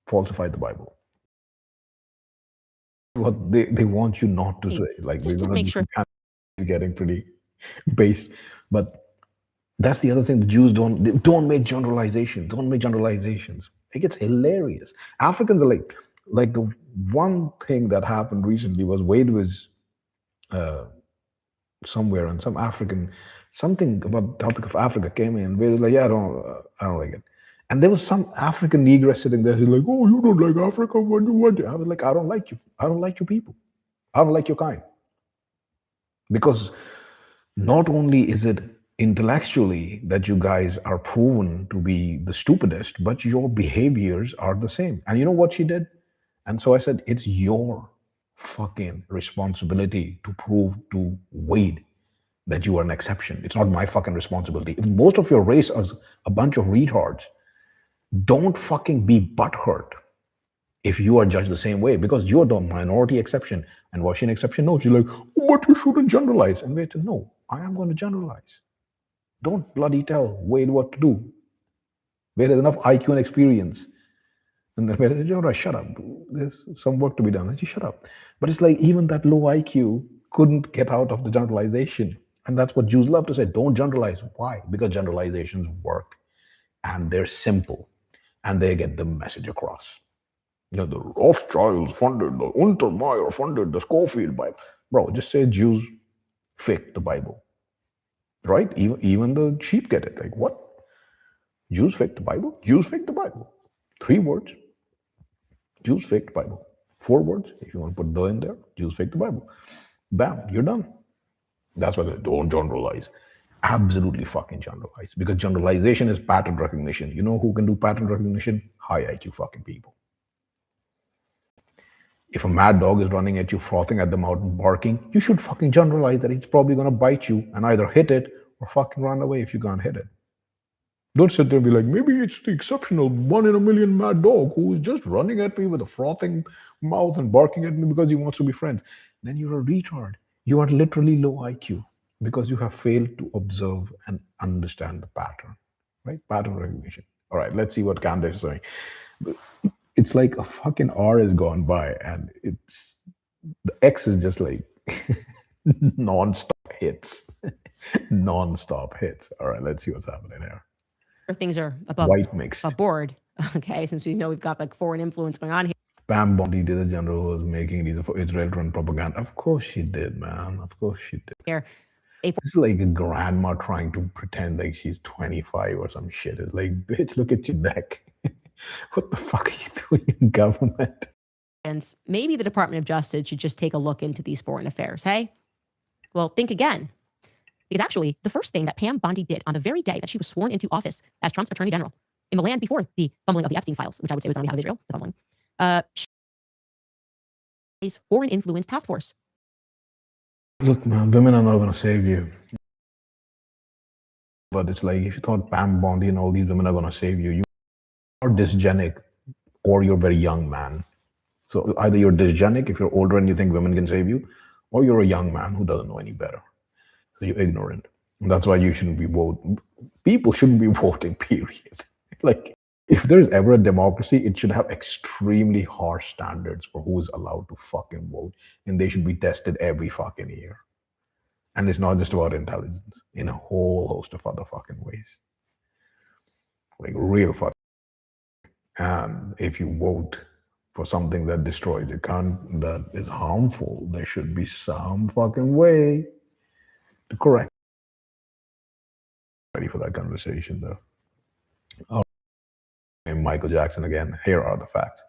falsified the Bible. What they want you not to say. Like, just to make sure. Getting pretty based. But that's the other thing. The Jews don't make generalizations. Don't make generalizations. It gets hilarious. Africans are like the one thing that happened recently was WAYDE was somewhere and some African, something about the topic of Africa came in. We were like, yeah, I don't like it. And there was some African Negro sitting there. He's like, oh, you don't like Africa? What? I was like, I don't like you. I don't like your people. I don't like your kind. Because not only is it intellectually that you guys are proven to be the stupidest, but your behaviors are the same. And you know what she did? And so I said, it's your fucking responsibility to prove to WAYDE that you are an exception. It's not my fucking responsibility. If most of your race is a bunch of retards, don't fucking be butthurt if you are judged the same way, because you're the minority exception. And was she an exception? No, she's like, oh, but you shouldn't generalize. And we said, no, I am going to generalize. Don't bloody tell WAYDE what to do. Where there's enough IQ and experience. And then we're like, all right, shut up. There's some work to be done. And she shut up. But it's like even that low IQ couldn't get out of the generalization. And that's what Jews love to say. Don't generalize. Why? Because generalizations work. And they're simple. And they get the message across. You know, the Rothschilds funded, the Untermeyer funded the Schofield Bible. Bro, just say Jews faked the Bible. Right? Even the sheep get it. Like, what? Jews faked the Bible? Jews faked the Bible. 3 words. Jews faked the Bible. 4 words. If you want to put the in there, Jews faked the Bible. Bam, you're done. That's why they don't generalize. Absolutely fucking generalize. Because generalization is pattern recognition. You know who can do pattern recognition? High IQ fucking people. If a mad dog is running at you, frothing at the mouth and barking, you should fucking generalize that it's probably going to bite you and either hit it or fucking run away if you can't hit it. Don't sit there and be like, maybe it's the exceptional 1 in a million mad dog who is just running at me with a frothing mouth and barking at me because he wants to be friends. Then you're a retard. You are literally low IQ because you have failed to observe and understand the pattern, right? Pattern recognition. All right, let's see what Candace is saying. It's like a fucking hour has gone by and it's the X is just like non-stop hits. Non-stop hits. All right, let's see what's happening here. Things are above board. Okay, since we know we've got like foreign influence going on here. Pam Bondi did a general who was making these for Israel run propaganda. Of course she did, man. Of course she did. Here. It's like a grandma trying to pretend like she's 25 or some shit. It's like, bitch, look at your neck. What the fuck are you doing in government? And maybe the Department of Justice should just take a look into these foreign affairs, hey? Well, think again. Because actually, the first thing that Pam Bondi did on the very day that she was sworn into office as Trump's Attorney General, in the land before the fumbling of the Epstein files, which I would say was on behalf of Israel, the fumbling, is Foreign Influence Task Force. Look, man, women are not going to save you. But it's like, if you thought Pam Bondi and all these women are going to save you, you are dysgenic or you're a very young man. So either you're dysgenic if you're older and you think women can save you, or you're a young man who doesn't know any better. So you're ignorant. And that's why you shouldn't be voting. People shouldn't be voting, period. Like, if there's ever a democracy, it should have extremely harsh standards for who is allowed to fucking vote. And they should be tested every fucking year. And it's not just about intelligence, in a whole host of other fucking ways. Like real fucking. And if you vote for something that destroys your country, that is harmful, there should be some fucking way to correct. Ready for that conversation though. Oh, Michael Jackson again. Here are the facts.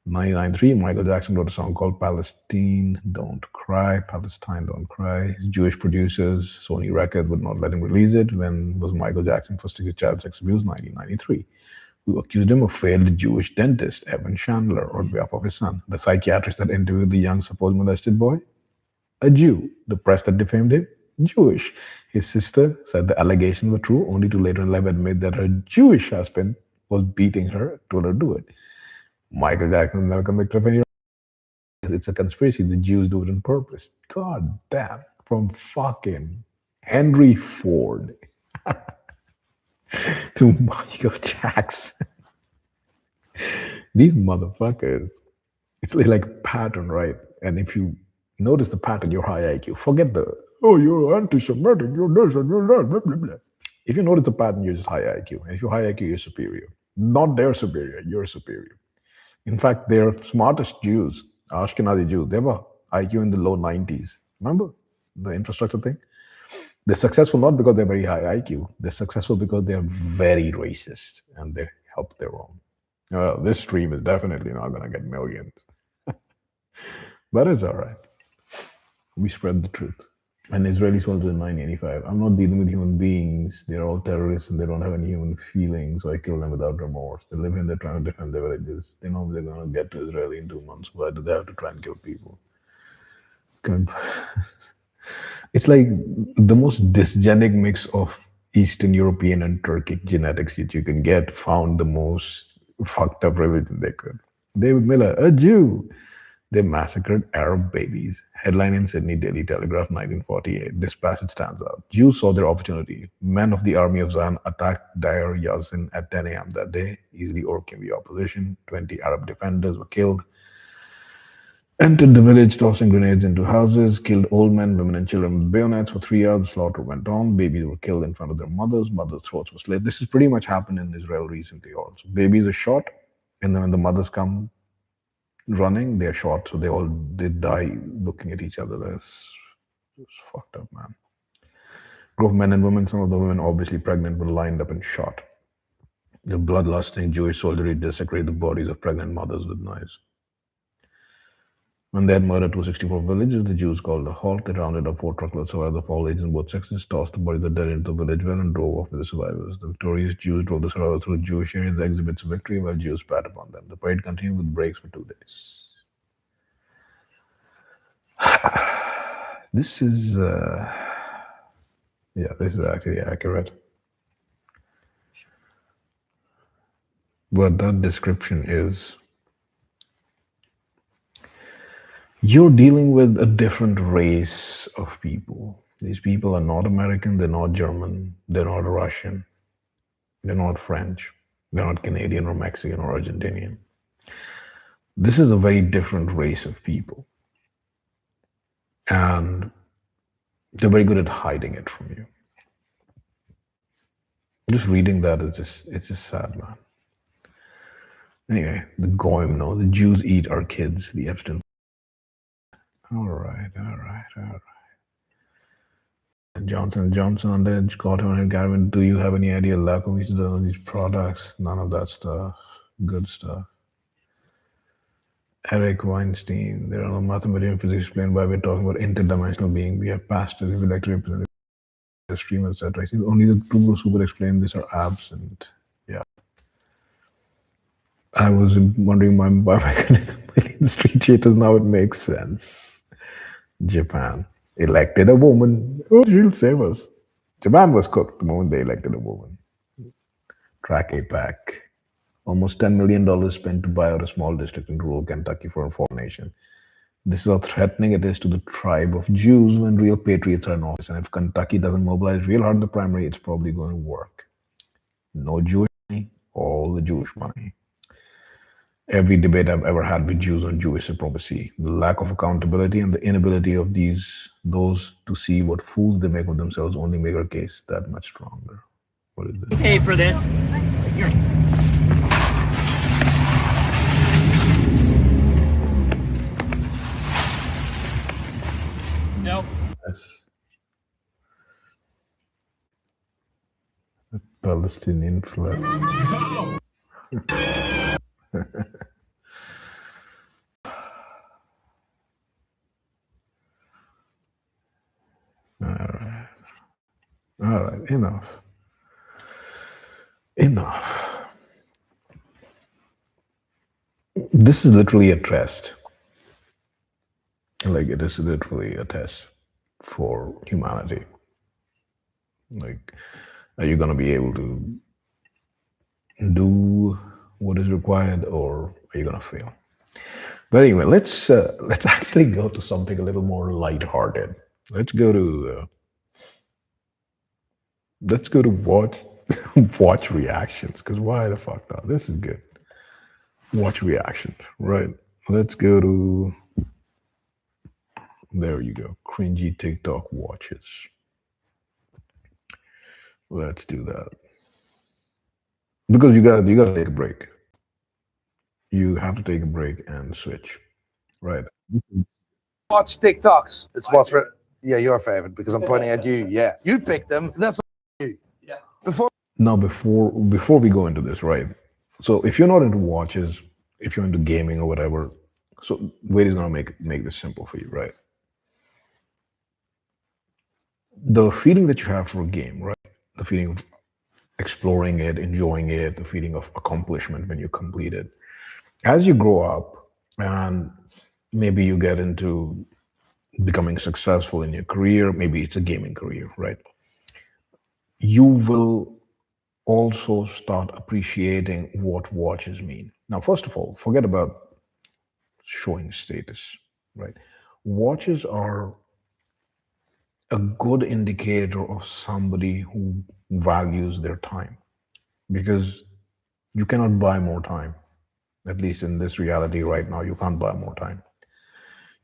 1993, Michael Jackson wrote a song called Palestine Don't Cry. Palestine Don't Cry. His Jewish producers, Sony Records, would not let him release it. When was Michael Jackson first accused of child sex abuse? 1993. Who accused him of failed Jewish dentist, Evan Chandler, on behalf of his son. The psychiatrist that interviewed the young supposed molested boy? A Jew. The press that defamed him? Jewish. His sister said the allegations were true, only to later in life admit that her Jewish husband was beating her, told her to do it. Michael Jackson never convicted of any. It's a conspiracy. The Jews do it on purpose. God damn. From fucking Henry Ford to Michael Jackson. These motherfuckers. It's like pattern, right? And if you notice the pattern, you're high IQ. Forget the, oh, you're anti-Semitic, you're this and you're that, blah, blah, blah. If you notice the pattern, you're just high IQ. And if you're high IQ, you're superior. Not their superior, you're superior. In fact, their smartest Jews, Ashkenazi Jews, they were IQ in the low 90s. Remember the infrastructure thing? They're successful not because they're very high IQ. They're successful because they're very racist and they help their own. Well, this stream is definitely not going to get millions. But it's all right. We spread the truth. And Israeli soldiers in 1985. I'm not dealing with human beings. They're all terrorists and they don't have any human feelings, so I kill them without remorse. They live in, they're trying to defend their villages. They know they're going to get to Israel in 2 months. Why do they have to try and kill people? It's like the most dysgenic mix of Eastern European and Turkic genetics that you can get, found the most fucked up religion they could. David Miller, a Jew. They massacred Arab babies. Headline in Sydney Daily Telegraph, 1948. This passage stands out. Jews saw their opportunity. Men of the army of Zion attacked Deir Yazin at 10 a.m. that day, easily overcame the opposition. 20 Arab defenders were killed. Entered the village, tossing grenades into houses, killed old men, women, and children with bayonets. For 3 hours, the slaughter went on. Babies were killed in front of their mothers. Mothers' throats were slit. This has pretty much happened in Israel recently also. Babies are shot, and then when the mothers come running, they're shot. So they die looking at each other. That's fucked up, man. Group of men and women, some of the women obviously pregnant, were lined up and shot. The bloodlusting Jewish soldiery desecrated the bodies of pregnant mothers with knives. When they had murdered 264 villages, the Jews called a halt. They rounded up 4 truckloads of survivors of all ages and both sexes, tossed the bodies of the dead into the village well, and drove off with the survivors. The victorious Jews drove the survivors through Jewish areas, exhibits of victory, while Jews spat upon them. The parade continued with breaks for 2 days. This is, this is actually accurate. But that description is, you're dealing with a different race of people. These people are not American, they're not German, they're not Russian, they're not French, they're not Canadian or Mexican or Argentinian. This is a very different race of people. And they're very good at hiding it from you. Just reading that is it's just sad, man. Anyway, the Goyim, no, the Jews eat our kids, the Epstein. All right. Johnson & Johnson on the Cotton and Garvin, do you have any idea lack of these products? None of that stuff. Good stuff. Eric Weinstein, there are no mathematics and physics explained why we're talking about interdimensional being. We have pastors, if we like to represent the stream, etc. I think only the two groups who would explain this are absent. Yeah. I was wondering why the street cheaters, now it makes sense. Japan elected a woman. Oh, she'll save us. Japan was cooked the moment they elected a woman. Track APAC. Almost $10 million spent to buy out a small district in rural Kentucky for a foreign nation. This is how threatening it is to the tribe of Jews when real patriots are in office. And if Kentucky doesn't mobilize real hard in the primary, it's probably going to work. No Jewish money, all the Jewish money. every debate I've ever had with Jews on Jewish supremacy. The lack of accountability and the inability of those to see what fools they make of themselves only make our case that much stronger. What is this? Pay for this. Nope. Yes. The Palestinian flag. All right, enough. Enough. This is literally a test. Like, it is literally a test for humanity. Like, are you going to be able to do what is required, or are you going to fail? But anyway, let's actually go to something a little more lighthearted. Let's go to watch reactions, because why the fuck not? This is good. Watch reactions, right? Let's go to, there you go, cringy TikTok watches. Let's do that. Because you gotta take a break. You have to take a break and switch, right? Watch TikToks. It's what's yeah, your favorite, because I'm pointing at you. Yeah, you picked them. That's what you. Yeah. Before we go into this, right? So if you're not into watches, if you're into gaming or whatever, so Wade is gonna make this simple for you, right? The feeling that you have for a game, right? The feeling of exploring it, enjoying it, the feeling of accomplishment when you complete it. As you grow up and maybe you get into becoming successful in your career, maybe it's a gaming career, right? You will also start appreciating what watches mean. Now, first of all, forget about showing status, right? Watches are a good indicator of somebody who values their time, because you cannot buy more time. At least in this reality right now, you can't buy more time.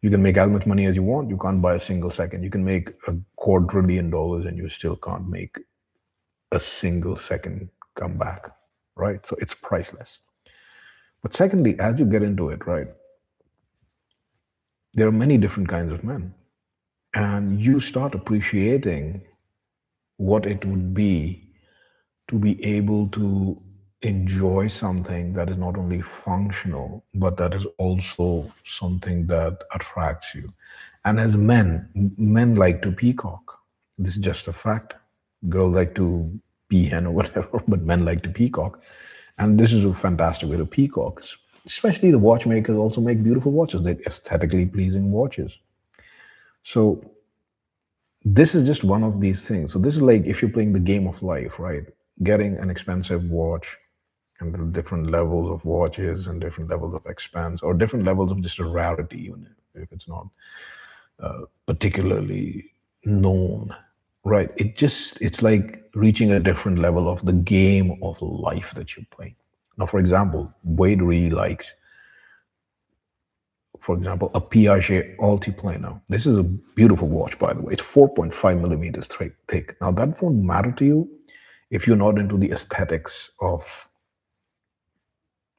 You can make as much money as you want. You can't buy a single second. You can make $250 billion and you still can't make a single second come back, right? So it's priceless. But secondly, as you get into it, right, there are many different kinds of men. And you start appreciating what it would be to be able to enjoy something that is not only functional, but that is also something that attracts you. And as men like to peacock. This is just a fact. Girls like to peahen or whatever, but men like to peacock. And this is a fantastic way to peacock. Especially the watchmakers also make beautiful watches. They're aesthetically pleasing watches. So this is just one of these things. So this is like if you're playing the game of life, right? Getting an expensive watch and the different levels of watches and different levels of expense, or different levels of just a rarity, even if it's not particularly known, right? It's like reaching a different level of the game of life that you're playing. Now, for example, Wade really likes, for example, a Piaget Altiplano. This is a beautiful watch, by the way. It's 4.5 millimeters thick. Now, that won't matter to you if you're not into the aesthetics.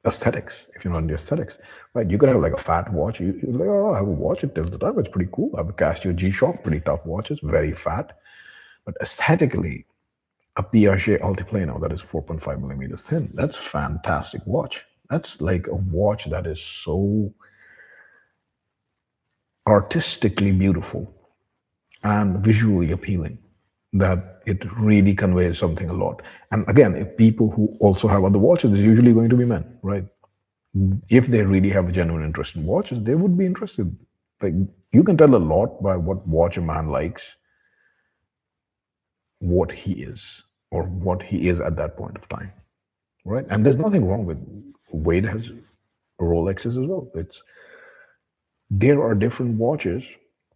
If you're not into aesthetics, right? You could have like a fat watch. You're like, oh, I have a watch. It tells the time. It's pretty cool. I have a Casio G-Shock, pretty tough watches, very fat. But aesthetically, a Piaget Altiplano that is 4.5 millimeters thin, that's a fantastic watch. That's like a watch that is so artistically beautiful and visually appealing that it really conveys something a lot. And again, if people who also have other watches, it's usually going to be men, right? If they really have a genuine interest in watches, they would be interested. Like, you can tell a lot by what watch a man likes, what he is, or what he is at that point of time, right? And there's nothing wrong with Wade has Rolexes as well. There are different watches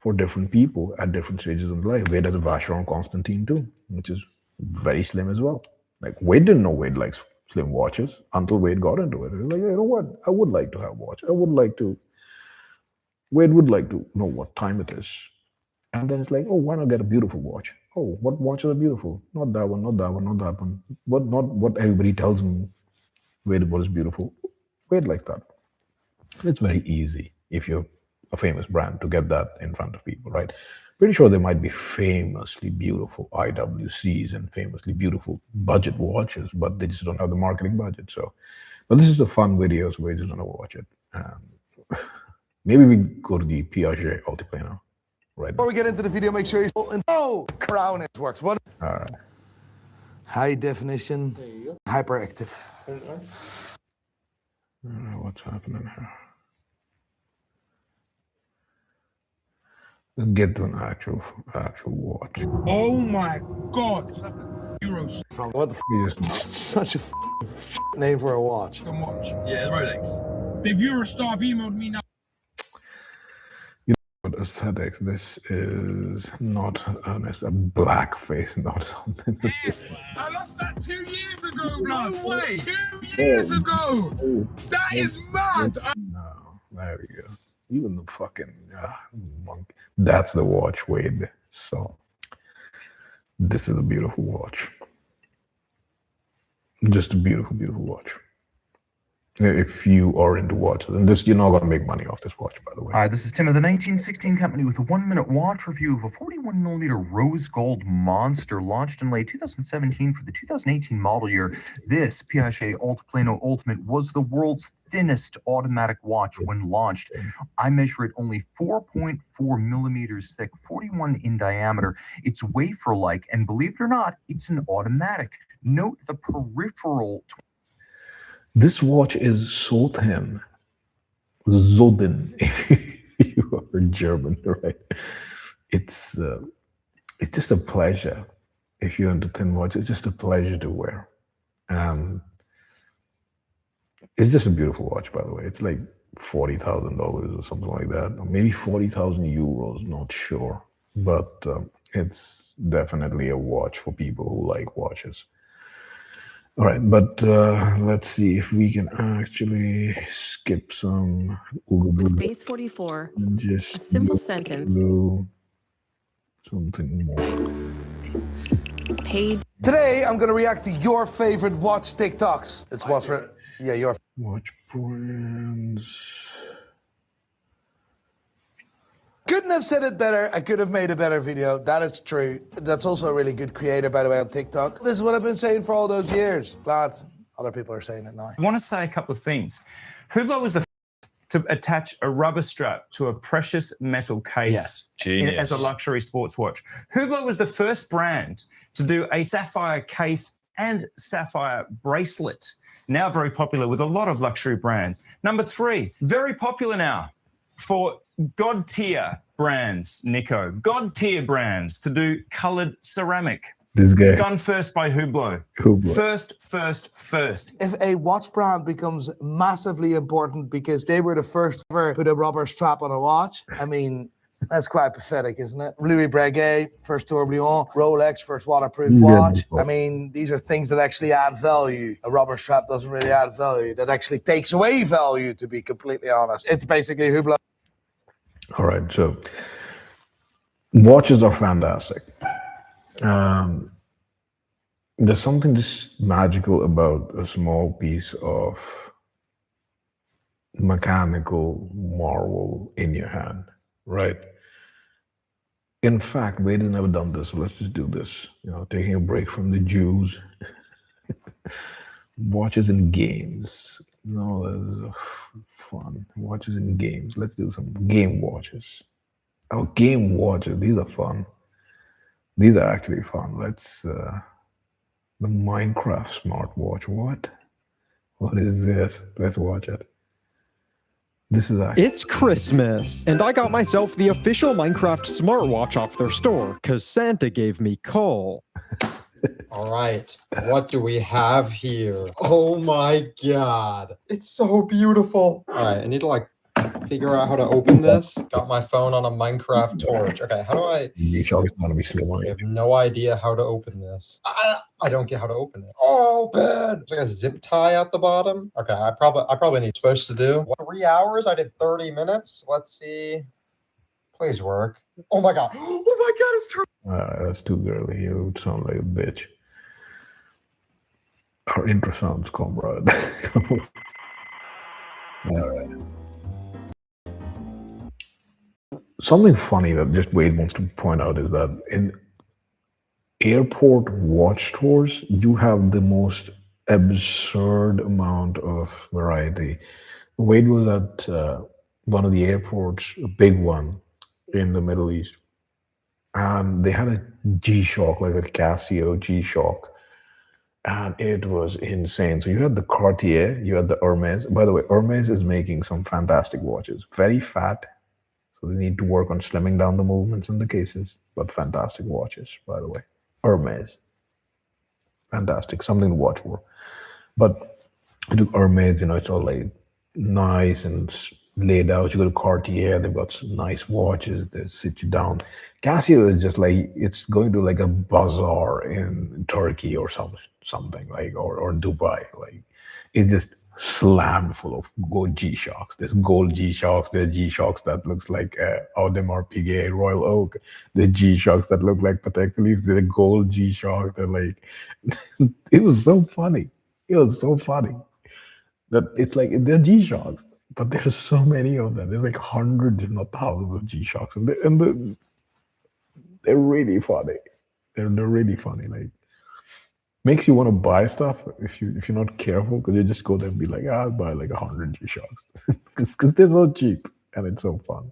for different people at different stages of life. Wade has a Vacheron Constantine too, which is very slim as well. Like, Wade didn't know Wade likes slim watches until Wade got into it. He was like, you know what? I would like to have a watch. Wade would like to know what time it is. And then it's like, oh, why not get a beautiful watch? Oh, what watches are beautiful? Not that one, not that one, not that one. Not what everybody tells him Wade what is beautiful. Wade like that. It's very easy if you're a famous brand to get that in front of people, right? Pretty sure there might be famously beautiful IWCs and famously beautiful budget watches, but they just don't have the marketing budget. So, but this is a fun video, so we're just gonna watch it. Maybe we go to the Piaget Altiplano right now. Before we get into the video, make sure you crown it works. What? All right. High definition, hyperactive. I don't know what's happening here. Let's get to an actual watch. Oh my God! Euros. From what the You just such a name for a watch. Watch. Yeah, Rolex. The Eurostar have emailed me now. But aesthetics. This is not honest. A black face, not something. I lost that 2 years ago, blood. No way. 2 years ago. That is mad. No, there we go. Even the fucking monk. That's the watch, Wade. So this is a beautiful watch. Just a beautiful, beautiful watch. If you are into watches, and this, you're not going to make money off this watch, by the way. Hi, this is Tim of the 1916 Company with a 1-minute watch review of a 41mm rose gold monster launched in late 2017 for the 2018 model year. This Piaget Altiplano Ultimate was the world's thinnest automatic watch when launched. I measure it only 4.4 millimeters thick, 41 in diameter. It's wafer-like, and believe it or not, it's an automatic. Note the peripheral. This watch is so thin. So thin. If you are German, right? It's just a pleasure. If you're into thin watch, it's just a pleasure to wear. It's just a beautiful watch, by the way. It's like $40,000 or something like that, or maybe 40,000 euros. Not sure, but it's definitely a watch for people who like watches. All right, but let's see if we can actually skip some. Base 44, Just a simple sentence. do something more. Paid. Today, I'm going to react to your favorite watch TikToks. It's what's for your Watch brands. Couldn't have said it better. I could have made a better video. That is true. That's also a really good creator, by the way, on TikTok. This is what I've been saying for all those years. Glad other people are saying it now. I want to say a couple of things. Hublot was the to attach a rubber strap to a precious metal case as a luxury sports watch. Hublot was the first brand to do a sapphire case and sapphire bracelet. Now very popular with a lot of luxury brands. Number 3, very popular now for God tier brands, Nico. God tier brands to do colored ceramic. This guy. Done first by Hublot. First. If a watch brand becomes massively important because they were the first to ever put a rubber strap on a watch, I mean, that's quite pathetic, isn't it? Louis Breguet, first tourbillon. Rolex, first waterproof watch. I mean, these are things that actually add value. A rubber strap doesn't really add value. That actually takes away value, to be completely honest. It's basically Hublot. All right, so watches are fantastic. There's something just magical about a small piece of mechanical marvel in your hand, right? In fact, Wade has never done this, so let's just do this. You know, taking a break from the Jews. Watches and games. No, that is fun. Watches and games. Let's do some game watches. Oh, game watches. These are fun. These are actually fun. Let's the Minecraft smartwatch. What is this? Let's watch it. This is actually It's Christmas, and I got myself the official Minecraft smartwatch off their store because Santa gave me coal. All right, what do we have here? Oh my god, it's so beautiful. All right, I need to like figure out how to open this. Got my phone on a Minecraft torch. Okay, how do I? G-Shock is going to be slow. I have no idea how to open this. I don't get how to open it. Open! There's like a zip tie at the bottom. Okay, I probably need supposed to do. What, 3 hours? I did 30 minutes. Let's see. Please work. Oh my god. Oh my god, it's turning. That's too girly. You sound like a bitch. Our intro sounds comrade. Alright. Something funny that just Wade wants to point out is that in airport watch tours, you have the most absurd amount of variety. Wade was at one of the airports, a big one in the Middle East, and they had a G-Shock, like a Casio G-Shock, and it was insane. So you had the Cartier, you had the Hermes. By the way, Hermes is making some fantastic watches. Very fat, so they need to work on slimming down the movements in the cases, but fantastic watches, by the way. Hermes. Fantastic, something to watch for. But I took Hermes, it's all like nice and laid out. You go to Cartier, they've got some nice watches, they sit you down. Casio is just like, it's going to like a bazaar in Turkey or something like, or Dubai. Like, it's just slammed full of gold G-Shocks. There's gold G-Shocks, there's G-Shocks that looks like Audemars Piguet, Royal Oak. There's G-Shocks that look like Patek Philippe. They're gold G-Shocks. They're like, it was so funny. It was so funny that it's like, they're G-Shocks, but there's so many of them. There's like hundreds, if not thousands of G-Shocks. And they're really funny. They're really funny. Like, makes you want to buy stuff if you're not careful, because you just go there and be like, I'll buy like 100 G-Shocks because they're so cheap and it's so fun.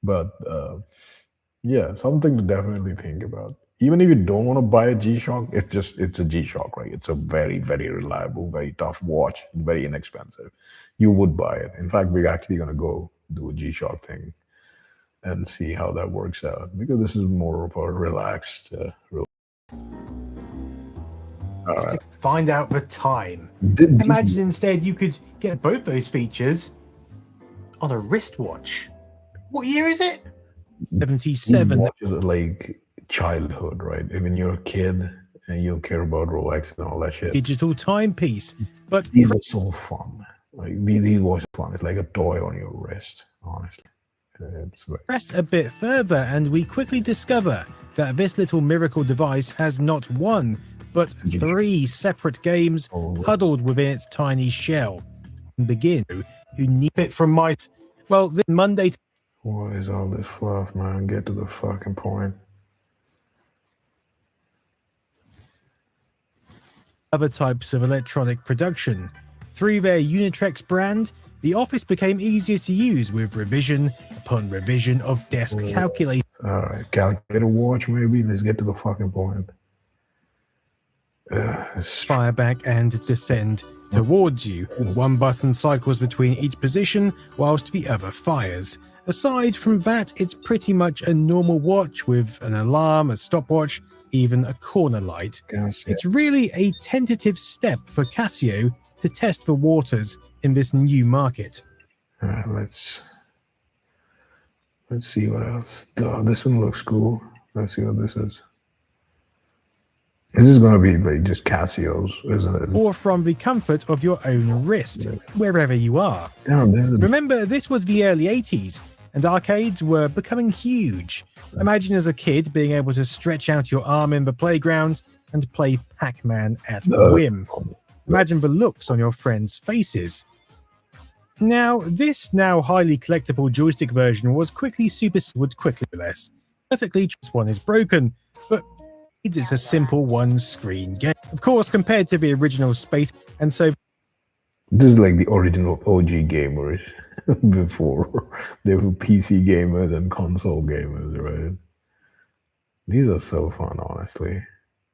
But yeah, something to definitely think about. Even if you don't want to buy a G-Shock, it's a G-Shock, right? It's a very, very reliable, very tough watch, very inexpensive. You would buy it. In fact, we're actually going to go do a G-Shock thing and see how that works out, because this is more of a relaxed to find out the time. Imagine instead you could get both those features on a wristwatch. What year is it? 77. Watches are like childhood, right? When you're a kid and you care about Rolex and all that shit. Digital timepiece, but these are so fun. Like these watches are fun. It's like a toy on your wrist, honestly. It's very... Press a bit further and we quickly discover that this little miracle device has not one, but 3 separate games huddled within its tiny shell. And begin, who need it from my... Well, this Monday... What is all this fluff, man? Get to the fucking point. Other types of electronic production. Through their Unitrex brand, the office became easier to use with revision upon revision of desk calculators. All right, calculator watch maybe. Let's get to the fucking point. Fire back and descend towards you. One button cycles between each position whilst the other fires. Aside from that, it's pretty much a normal watch with an alarm, a stopwatch, even a corner light. It's really a tentative step for Casio to test the waters in this new market. Let's see what else. This one looks cool. Let's see what this is. This is going to be like just Casio's, isn't it? Or from the comfort of your own wrist, wherever you are. Damn, Remember, this was the early 80s, and arcades were becoming huge. Imagine as a kid being able to stretch out your arm in the playground and play Pac-Man at whim. Imagine the looks on your friends' faces. Now, this now highly collectible joystick version was quickly less. Perfectly, this one is broken, but it's a simple one-screen game. Of course, compared to the original Space, and so... This is like the original OG gamers before they were PC gamers and console gamers, right? These are so fun, honestly.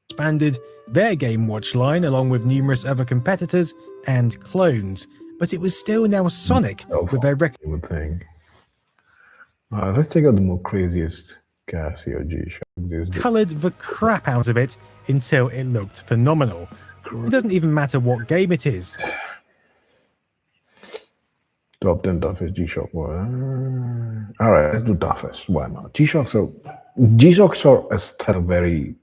Expanded their Game Watch line along with numerous other competitors and clones, but it was still now Sonic with their record thing. Let's check out the more craziest Casio G-Shock. Coloured the crap out of it until it looked phenomenal. It doesn't even matter what game it is. Top 10 toughest G-Shock. All right, let's do toughest. Why not? G-Shocks are aesthetic, very.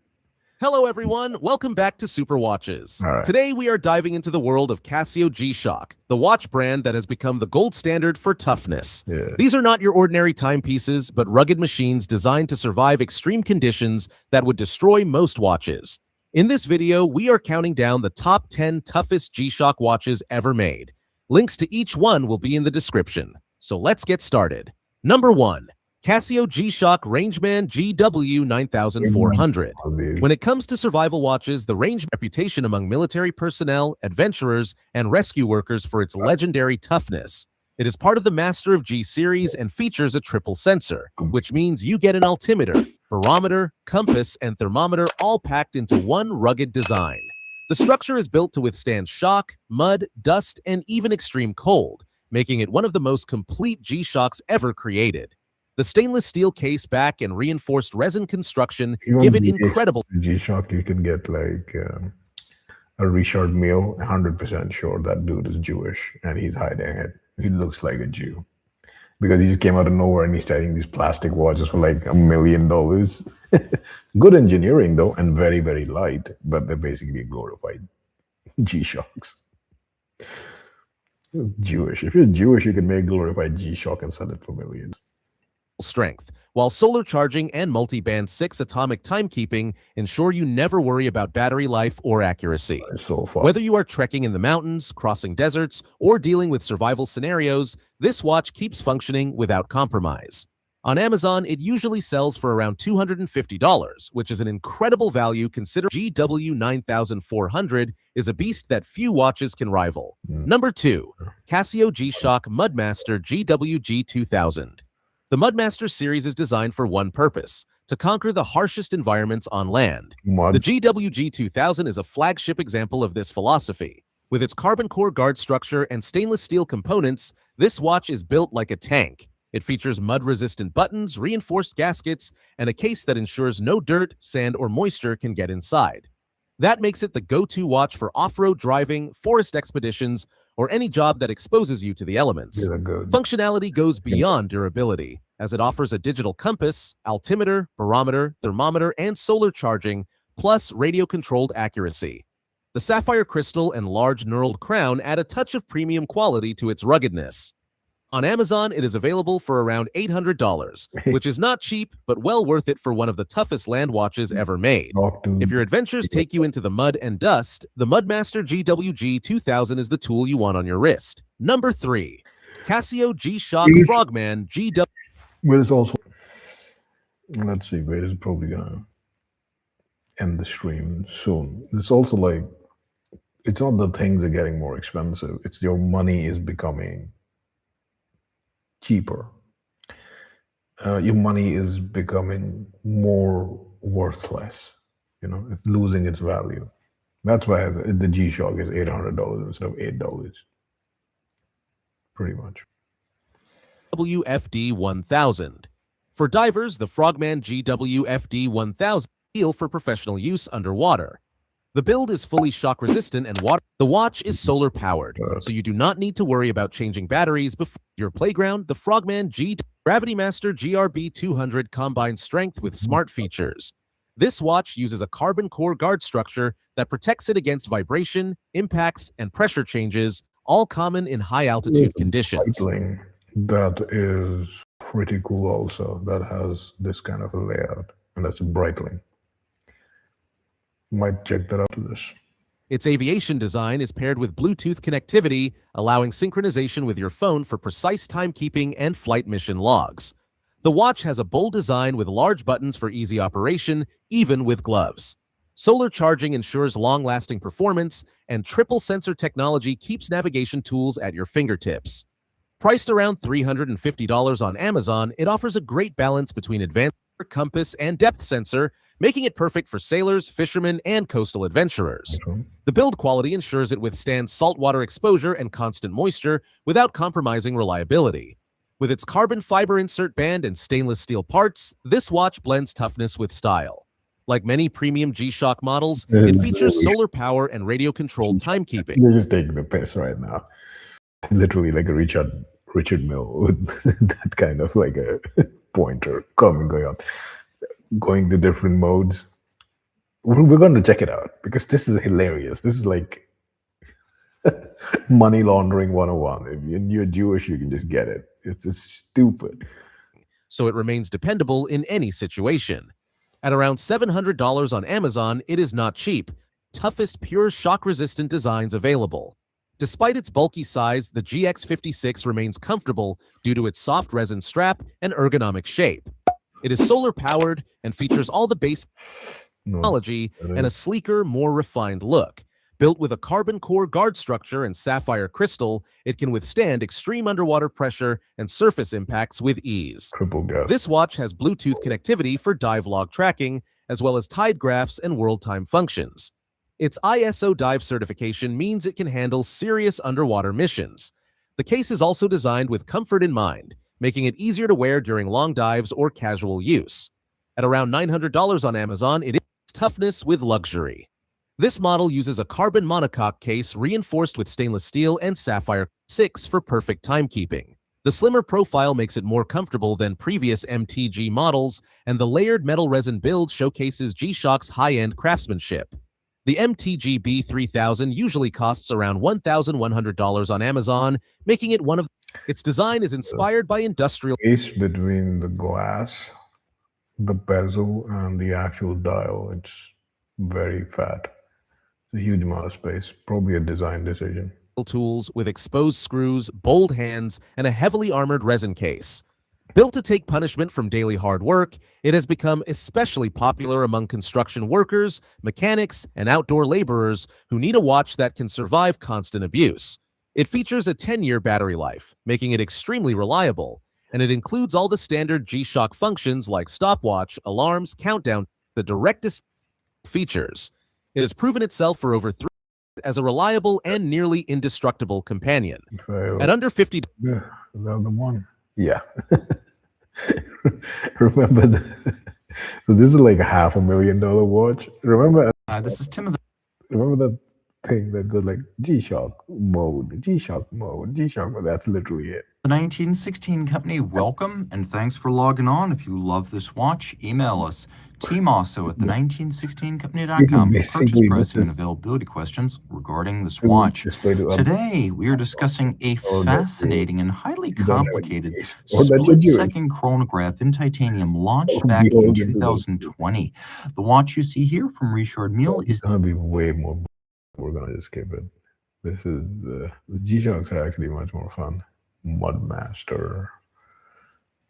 Hello, everyone. Welcome back to Super Watches. All right. Today, we are diving into the world of Casio G-Shock, the watch brand that has become the gold standard for toughness. Yeah. These are not your ordinary timepieces, but rugged machines designed to survive extreme conditions that would destroy most watches. In this video, we are counting down the top 10 toughest G-Shock watches ever made. Links to each one will be in the description. So let's get started. Number 1. Casio G-Shock Rangeman GW 9400. When it comes to survival watches, the Range reputation among military personnel, adventurers, and rescue workers for its legendary toughness. It is part of the Master of G series and features a triple sensor, which means you get an altimeter, barometer, compass, and thermometer all packed into one rugged design. The structure is built to withstand shock, mud, dust, and even extreme cold, making it one of the most complete G-Shocks ever created. The stainless steel case back and reinforced resin construction give it incredible. G-Shock, you can get like a Richard Mille, 100% sure that dude is Jewish and he's hiding it. He looks like a Jew because he just came out of nowhere and he's selling these plastic watches for like $1 million. Good engineering though, and very, very light, but they're basically glorified G-Shocks. Jewish. If you're Jewish, you can make glorified G-Shock and sell it for millions. Strength, while solar charging and multi-band 6 atomic timekeeping ensure you never worry about battery life or accuracy. So far. Whether you are trekking in the mountains, crossing deserts, or dealing with survival scenarios, this watch keeps functioning without compromise. On Amazon, it usually sells for around $250, which is an incredible value considering GW 9400 is a beast that few watches can rival. Number 2. Casio G-Shock Mudmaster GWG 2000. The Mudmaster series is designed for one purpose: to conquer the harshest environments on land. The GWG 2000 is a flagship example of this philosophy. With its carbon core guard structure and stainless steel components, this watch is built like a tank. It features mud-resistant buttons, reinforced gaskets, and a case that ensures no dirt, sand, or moisture can get inside. That makes it the go-to watch for off-road driving, forest expeditions, or any job that exposes you to the elements. Functionality goes beyond durability, as it offers a digital compass, altimeter, barometer, thermometer, and solar charging, plus radio-controlled accuracy. The sapphire crystal and large knurled crown add a touch of premium quality to its ruggedness. On Amazon, it is available for around $800, which is not cheap, but well worth it for one of the toughest land watches ever made. If your adventures take you into the mud and dust, the Mudmaster GWG 2000 is the tool you want on your wrist. Number 3. Casio G-Shock Frogman GW. But it's also, let's see, Wade is probably gonna end the stream soon. It's also like, it's not that things are getting more expensive, it's your money is becoming cheaper. Your money is becoming more worthless. You know, it's losing its value. That's why the G-Shock is $800 instead of $8. Pretty much. GWFD 1000. For divers, the Frogman GWFD 1000 is ideal for professional use underwater. The build is fully shock resistant and water. The watch is solar powered, so you do not need to worry about changing batteries before your playground. The Frogman Gravity Master GRB 200 combines strength with smart features. This watch uses a carbon core guard structure that protects it against vibration, impacts, and pressure changes, all common in high altitude conditions. That is pretty cool also. That has this kind of a layout, and that's a Breitling. Might check that out to this. Its aviation design is paired with Bluetooth connectivity, allowing synchronization with your phone for precise timekeeping and flight mission logs. The watch has a bold design with large buttons for easy operation, even with gloves. Solar charging ensures long-lasting performance, and triple sensor technology keeps navigation tools at your fingertips. Priced around $350 on Amazon, it offers a great balance between advanced compass and depth sensor, making it perfect for sailors, fishermen, and coastal adventurers. The build quality ensures it withstands saltwater exposure and constant moisture without compromising reliability. With its carbon fiber insert band and stainless steel parts, this watch blends toughness with style. Like many premium G-Shock models, it features solar power and radio-controlled timekeeping. They're just taking the piss right now. Literally like a Richard Mill with that kind of like a pointer coming going on, going to different modes. We're going to check it out because this is hilarious. This is like money laundering 101. If you're Jewish, you can just get it. It's just stupid. So it remains dependable in any situation. At around $700 on Amazon, it is not cheap. Toughest pure shock-resistant designs available. Despite its bulky size, the GX56 remains comfortable due to its soft resin strap and ergonomic shape. It is solar-powered and features all the base technology and a sleeker, more refined look. Built with a carbon core guard structure and sapphire crystal, it can withstand extreme underwater pressure and surface impacts with ease. This watch has Bluetooth connectivity for dive log tracking, as well as tide graphs and world time functions. Its ISO dive certification means it can handle serious underwater missions. The case is also designed with comfort in mind, making it easier to wear during long dives or casual use. At around $900 on Amazon, it is toughness with luxury. This model uses a carbon monocoque case reinforced with stainless steel and sapphire 6 for perfect timekeeping. The slimmer profile makes it more comfortable than previous MTG models, and the layered metal resin build showcases G-Shock's high-end craftsmanship. The MTG B3000 usually costs around $1,100 on Amazon, making it one of its design is inspired by industrial space between the glass, the bezel, and the actual dial. It's very fat. It's a huge amount of space. Probably a design decision. Tools with exposed screws, bold hands, and a heavily armored resin case. Built to take punishment from daily hard work, it has become especially popular among construction workers, mechanics, and outdoor laborers who need a watch that can survive constant abuse. It features a 10-year battery life, making it extremely reliable, and it includes all the standard G-Shock functions like stopwatch, alarms, countdown, the directest features. It has proven itself for over 3 years as a reliable and nearly indestructible companion. At under $50, yeah, the one. Yeah. Remember so this is like a $500,000 watch. Remember this is Tim of the remember that thing that goes like G-Shock mode, G-Shock mode, G-Shock mode. That's literally it. The 1916 Company, welcome and thanks for logging on. If you love this watch, email us teamasso at the1916company.com for purchase pricing and availability questions regarding this watch. Today, we are discussing a fascinating and highly complicated split-second chronograph in titanium launched back in 2020. The watch you see here from Richard Mill is going to be way more. We're going to just skip it. This is the G-Shocks are actually much more fun. Mudmaster.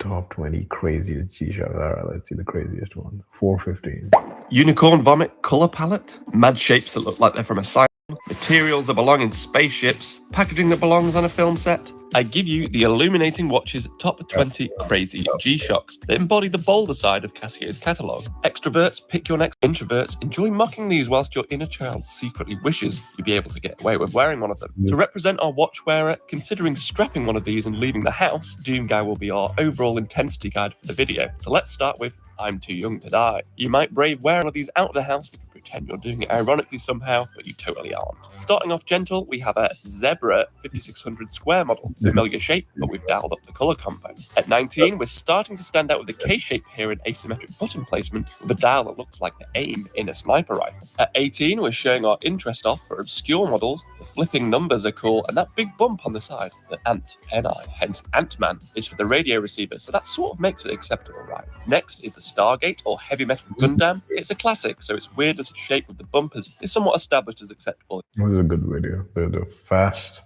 Top 20 craziest G-Shocks. All right, let's see the craziest one. 415. Unicorn vomit color palette. Mad shapes that look like they're from a sci. Materials that belong in spaceships. Packaging that belongs on a film set. I give you the Illuminating Watches Top 20 Crazy G-Shocks that embody the bolder side of Casio's catalogue. Extroverts, pick your next. Introverts, enjoy mocking these whilst your inner child secretly wishes you'd be able to get away with wearing one of them. To represent our watch wearer, considering strapping one of these and leaving the house, Doom Guy will be our overall intensity guide for the video. So let's start with I'm Too Young to Die. You might brave wearing one of these out of the house if you pretend you're doing it ironically somehow, but you totally aren't. Starting off gentle, we have a Zebra 5600 square model. Familiar shape, but we've dialed up the color combo. At 19, we're starting to stand out with the K-shape here in asymmetric button placement with a dial that looks like the aim in a sniper rifle. At 18, we're showing our interest off for obscure models. The flipping numbers are cool, and that big bump on the side, the Ant, N-I, hence Ant-Man, is for the radio receiver, so that sort of makes it acceptable, right? Next is the Stargate or Heavy Metal Gundam. It's a classic, so its weird as a shape of the bumpers is somewhat established as acceptable. This is a good video. They're fast,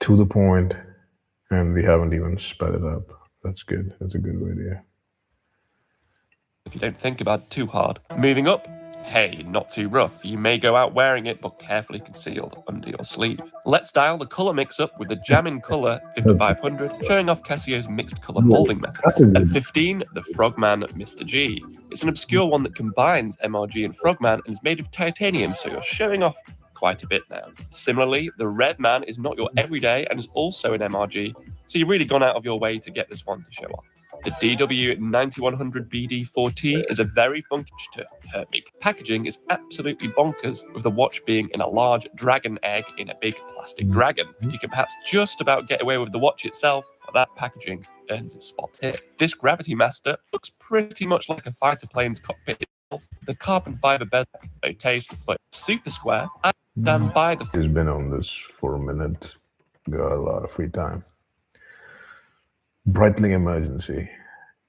to the point, and we haven't even sped it up. That's good. That's a good video. If you don't think about it too hard. Moving up. Hey, not too rough. You may go out wearing it, but carefully concealed under your sleeve. Let's dial the color mix-up with the Jam-In Color 5500, showing off Casio's mixed color molding method. At 15, the Frogman Mr. G. It's an obscure one that combines MRG and Frogman and is made of titanium, so you're showing off quite a bit now. Similarly, the Red Man is not your everyday and is also an MRG, So you've really gone out of your way to get this one to show off. The DW9100BD4T is a very funky watch to hurt me. Packaging is absolutely bonkers, with the watch being in a large dragon egg in a big plastic dragon. You can perhaps just about get away with the watch itself, but that packaging earns its spot here. This Gravity Master looks pretty much like a fighter plane's cockpit itself. The carbon fiber bezel, no taste, but super square. I stand by the... He's been on this for a minute. Got a lot of free time. Breitling Emergency.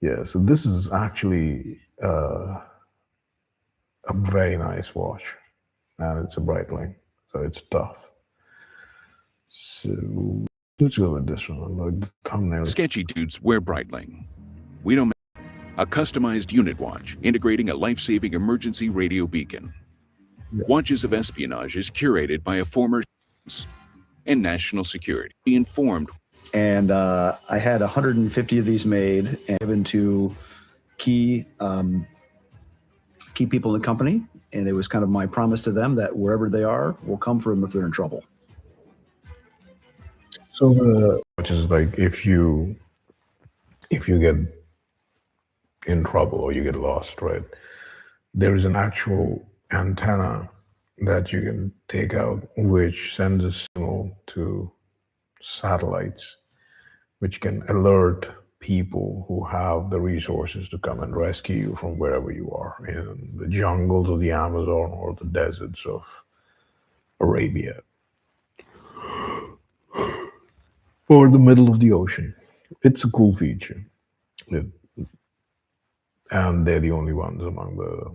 Yeah, so this is actually a very nice watch. And it's a Breitling, so it's tough. So let's go with this one. Like the thumbnail. Sketchy dudes wear Breitling. We don't. A customized unit watch integrating a life-saving emergency radio beacon. Watches of Espionage is curated by a former and national security. Be informed. And I had 150 of these made and given to key people in the company. And it was kind of my promise to them that wherever they are, we'll come for them if they're in trouble. So which is like if you get in trouble or you get lost, right? There is an actual antenna that you can take out, which sends a signal to satellites, which can alert people who have the resources to come and rescue you from wherever you are, in the jungles of the Amazon or the deserts of Arabia, or the middle of the ocean. It's a cool feature. And they're the only ones among the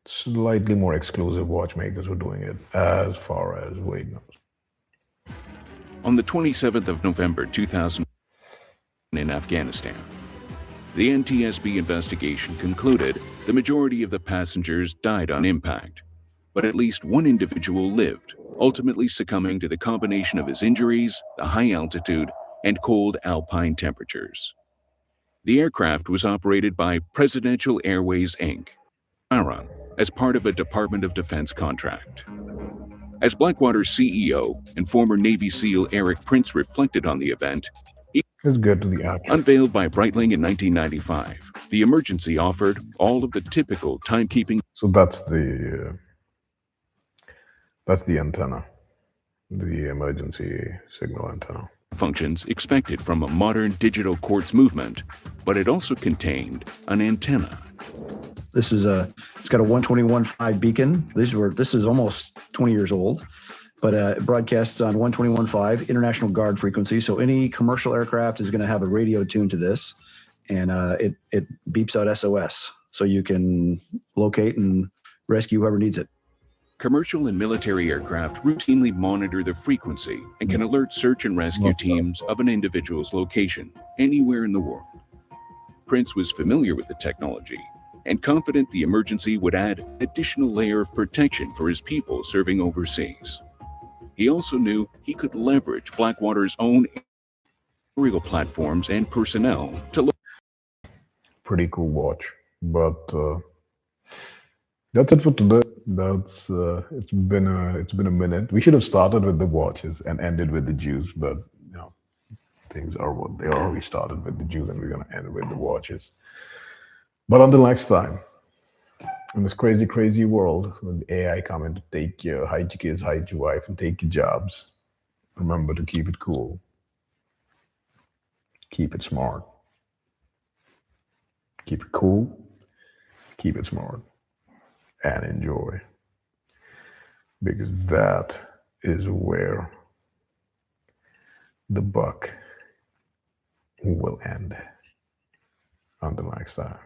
slightly more exclusive watchmakers who are doing it, as far as WAYDE knows. On the 27th of November 2000 in Afghanistan, the NTSB investigation concluded the majority of the passengers died on impact, but at least one individual lived, ultimately succumbing to the combination of his injuries, the high altitude, and cold alpine temperatures. The aircraft was operated by Presidential Airways Inc., Iran, as part of a Department of Defense contract. As Blackwater's CEO and former Navy SEAL Eric Prince reflected on the event, unveiled by Breitling in 1995, the emergency offered all of the typical timekeeping. So that's the antenna, the emergency signal antenna. Functions expected from a modern digital quartz movement, but it also contained an antenna. This is it's got a 121.5 beacon. This is almost 20 years old, but it broadcasts on 121.5 International Guard frequency. So any commercial aircraft is going to have a radio tuned to this, and it beeps out SOS, so you can locate and rescue whoever needs it. Commercial and military aircraft routinely monitor the frequency and can alert search and rescue teams of an individual's location anywhere in the world. Prince was familiar with the technology and confident the emergency would add an additional layer of protection for his people serving overseas. He also knew he could leverage Blackwater's own aerial platforms and personnel to look. Pretty cool watch, but that's it for today. That's it's been a minute. We should have started with the watches and ended with the juice, but you know, things are what they are. We started with the juice and we're gonna end with the watches. But until next time, in this crazy, crazy world, when AI coming to take your, hide your kids, hide your wife, and take your jobs, remember to keep it cool, keep it smart, keep it cool, keep it smart, and enjoy, because that is where the buck will end. Until next time.